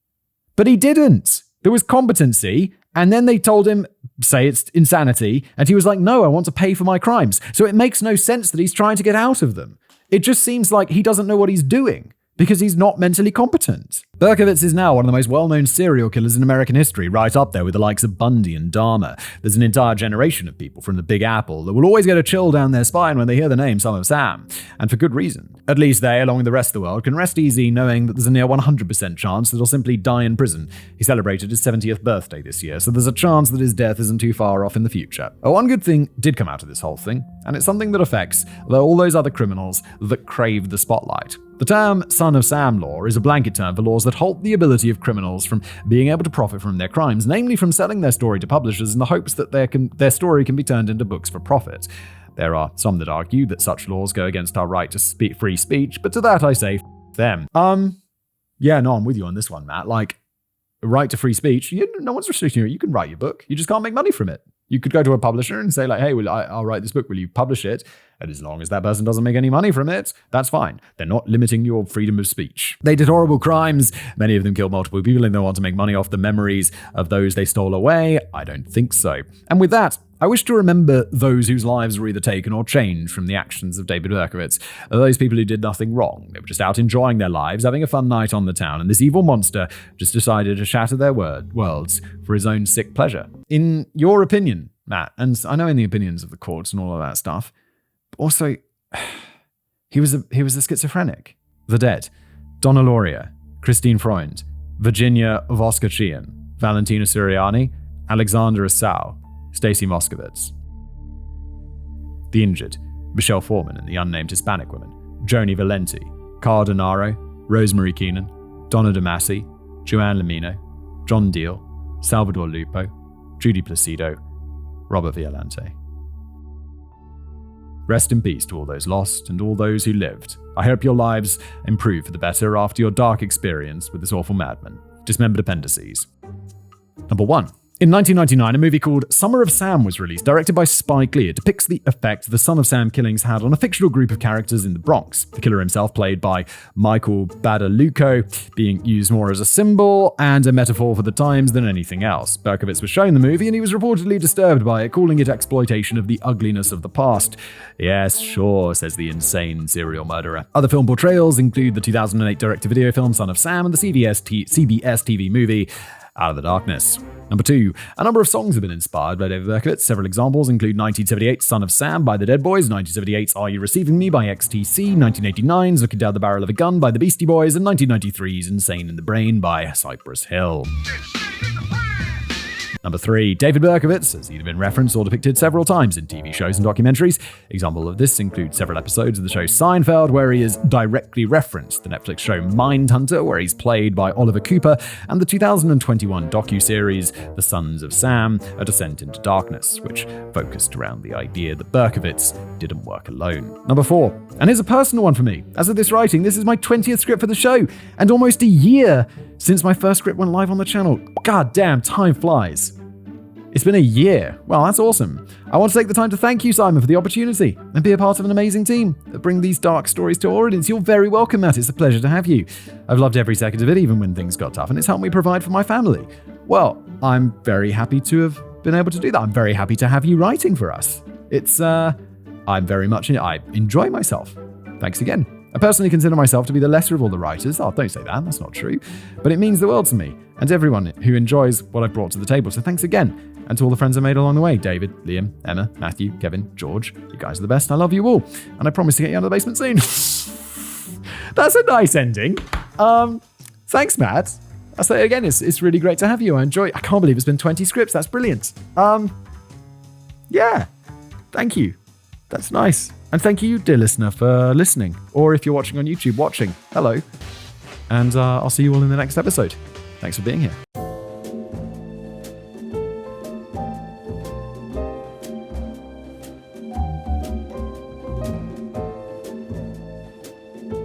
But he didn't. There was competency, and then they told him, say it's insanity, and he was like, no, I want to pay for my crimes. So it makes no sense that he's trying to get out of them. It just seems like he doesn't know what he's doing, because he's not mentally competent. Berkowitz is now one of the most well-known serial killers in American history, right up there with the likes of Bundy and Dahmer. There's an entire generation of people from the Big Apple that will always get a chill down their spine when they hear the name Son of Sam, and for good reason. At least they, along with the rest of the world, can rest easy knowing that there's a near 100% chance that he'll simply die in prison. He celebrated his 70th birthday this year, so there's a chance that his death isn't too far off in the future. One good thing did come out of this whole thing, and it's something that affects all those other criminals that crave the spotlight. The term Son of Sam law is a blanket term for laws that halt the ability of criminals from being able to profit from their crimes, namely from selling their story to publishers in the hopes that their story can be turned into books for profit. There are some that argue that such laws go against our right to free speech, but to that I say, them. Yeah, no, I'm with you on this one, Matt. Like, right to free speech, no one's restricting you. You can write your book. You just can't make money from it. You could go to a publisher and say, like, hey, I'll write this book. Will you publish it? And as long as that person doesn't make any money from it, that's fine. They're not limiting your freedom of speech. They did horrible crimes. Many of them killed multiple people and they want to make money off the memories of those they stole away. I don't think so. And with that, I wish to remember those whose lives were either taken or changed from the actions of David Berkowitz. Those people who did nothing wrong. They were just out enjoying their lives, having a fun night on the town, and this evil monster just decided to shatter their worlds for his own sick pleasure. In your opinion, Matt, and I know in the opinions of the courts and all of that stuff, but also, he was a schizophrenic. The dead. Donna Lauria, Christine Freund, Virginia Voskachyan, Valentina Suriani, Alexandra Sau, Stacy Moskowitz. The injured, Michelle Foreman and the unnamed Hispanic woman, Joni Valenti, Cara Denaro, Rosemary Keenan, Donna DeMasi, Joanne Lamino, John Deal, Salvador Lupo, Judy Placido, Robert Violante. Rest in peace to all those lost and all those who lived. I hope your lives improve for the better after your dark experience with this awful madman. Dismembered appendices. Number 1. In 1999, a movie called Summer of Sam was released, directed by Spike Lee. It depicts the effect the Son of Sam killings had on a fictional group of characters in the Bronx. The killer himself, played by Michael Badalucco, being used more as a symbol and a metaphor for the times than anything else. Berkowitz was shown the movie and he was reportedly disturbed by it, calling it exploitation of the ugliness of the past. Yes, sure, says the insane serial murderer. Other film portrayals include the 2008 direct-to-video film Son of Sam and the CBS TV movie Out of the Darkness. Number 2. A number of songs have been inspired by David Berkowitz. Several examples include 1978's Son of Sam by the Dead Boys, 1978's Are You Receiving Me by XTC, 1989's Looking Down the Barrel of a Gun by the Beastie Boys, and 1993's Insane in the Brain by Cypress Hill. Number 3. David Berkowitz has either been referenced or depicted several times in TV shows and documentaries. Example of this includes several episodes of the show Seinfeld, where he is directly referenced, the Netflix show Mindhunter, where he's played by Oliver Cooper, and the 2021 docuseries The Sons of Sam, A Descent into Darkness, which focused around the idea that Berkowitz didn't work alone. Number 4. And here's a personal one for me. As of this writing, this is my 20th script for the show, and almost a year since my first script went live on the channel. God damn, time flies. It's been a year. Well, that's awesome. I want to take the time to thank you, Simon, for the opportunity and be a part of an amazing team that bring these dark stories to our audience. You're very welcome, Matt. It's a pleasure to have you. I've loved every second of it, even when things got tough, and it's helped me provide for my family. Well, I'm very happy to have been able to do that. I'm very happy to have you writing for us. I enjoy myself. Thanks again. I personally consider myself to be the lesser of all the writers. Oh, don't say that. That's not true. But it means the world to me and to everyone who enjoys what I've brought to the table. So thanks again. And to all the friends I made along the way. David, Liam, Emma, Matthew, Kevin, George. You guys are the best. I love you all. And I promise to get you out of the basement soon. That's a nice ending. Thanks, Matt. I'll say it again. It's really great to have you. I can't believe it's been 20 scripts. That's brilliant. Yeah. Thank you. That's nice. And thank you, dear listener, for listening. Or if you're watching on YouTube, hello. And I'll see you all in the next episode. Thanks for being here.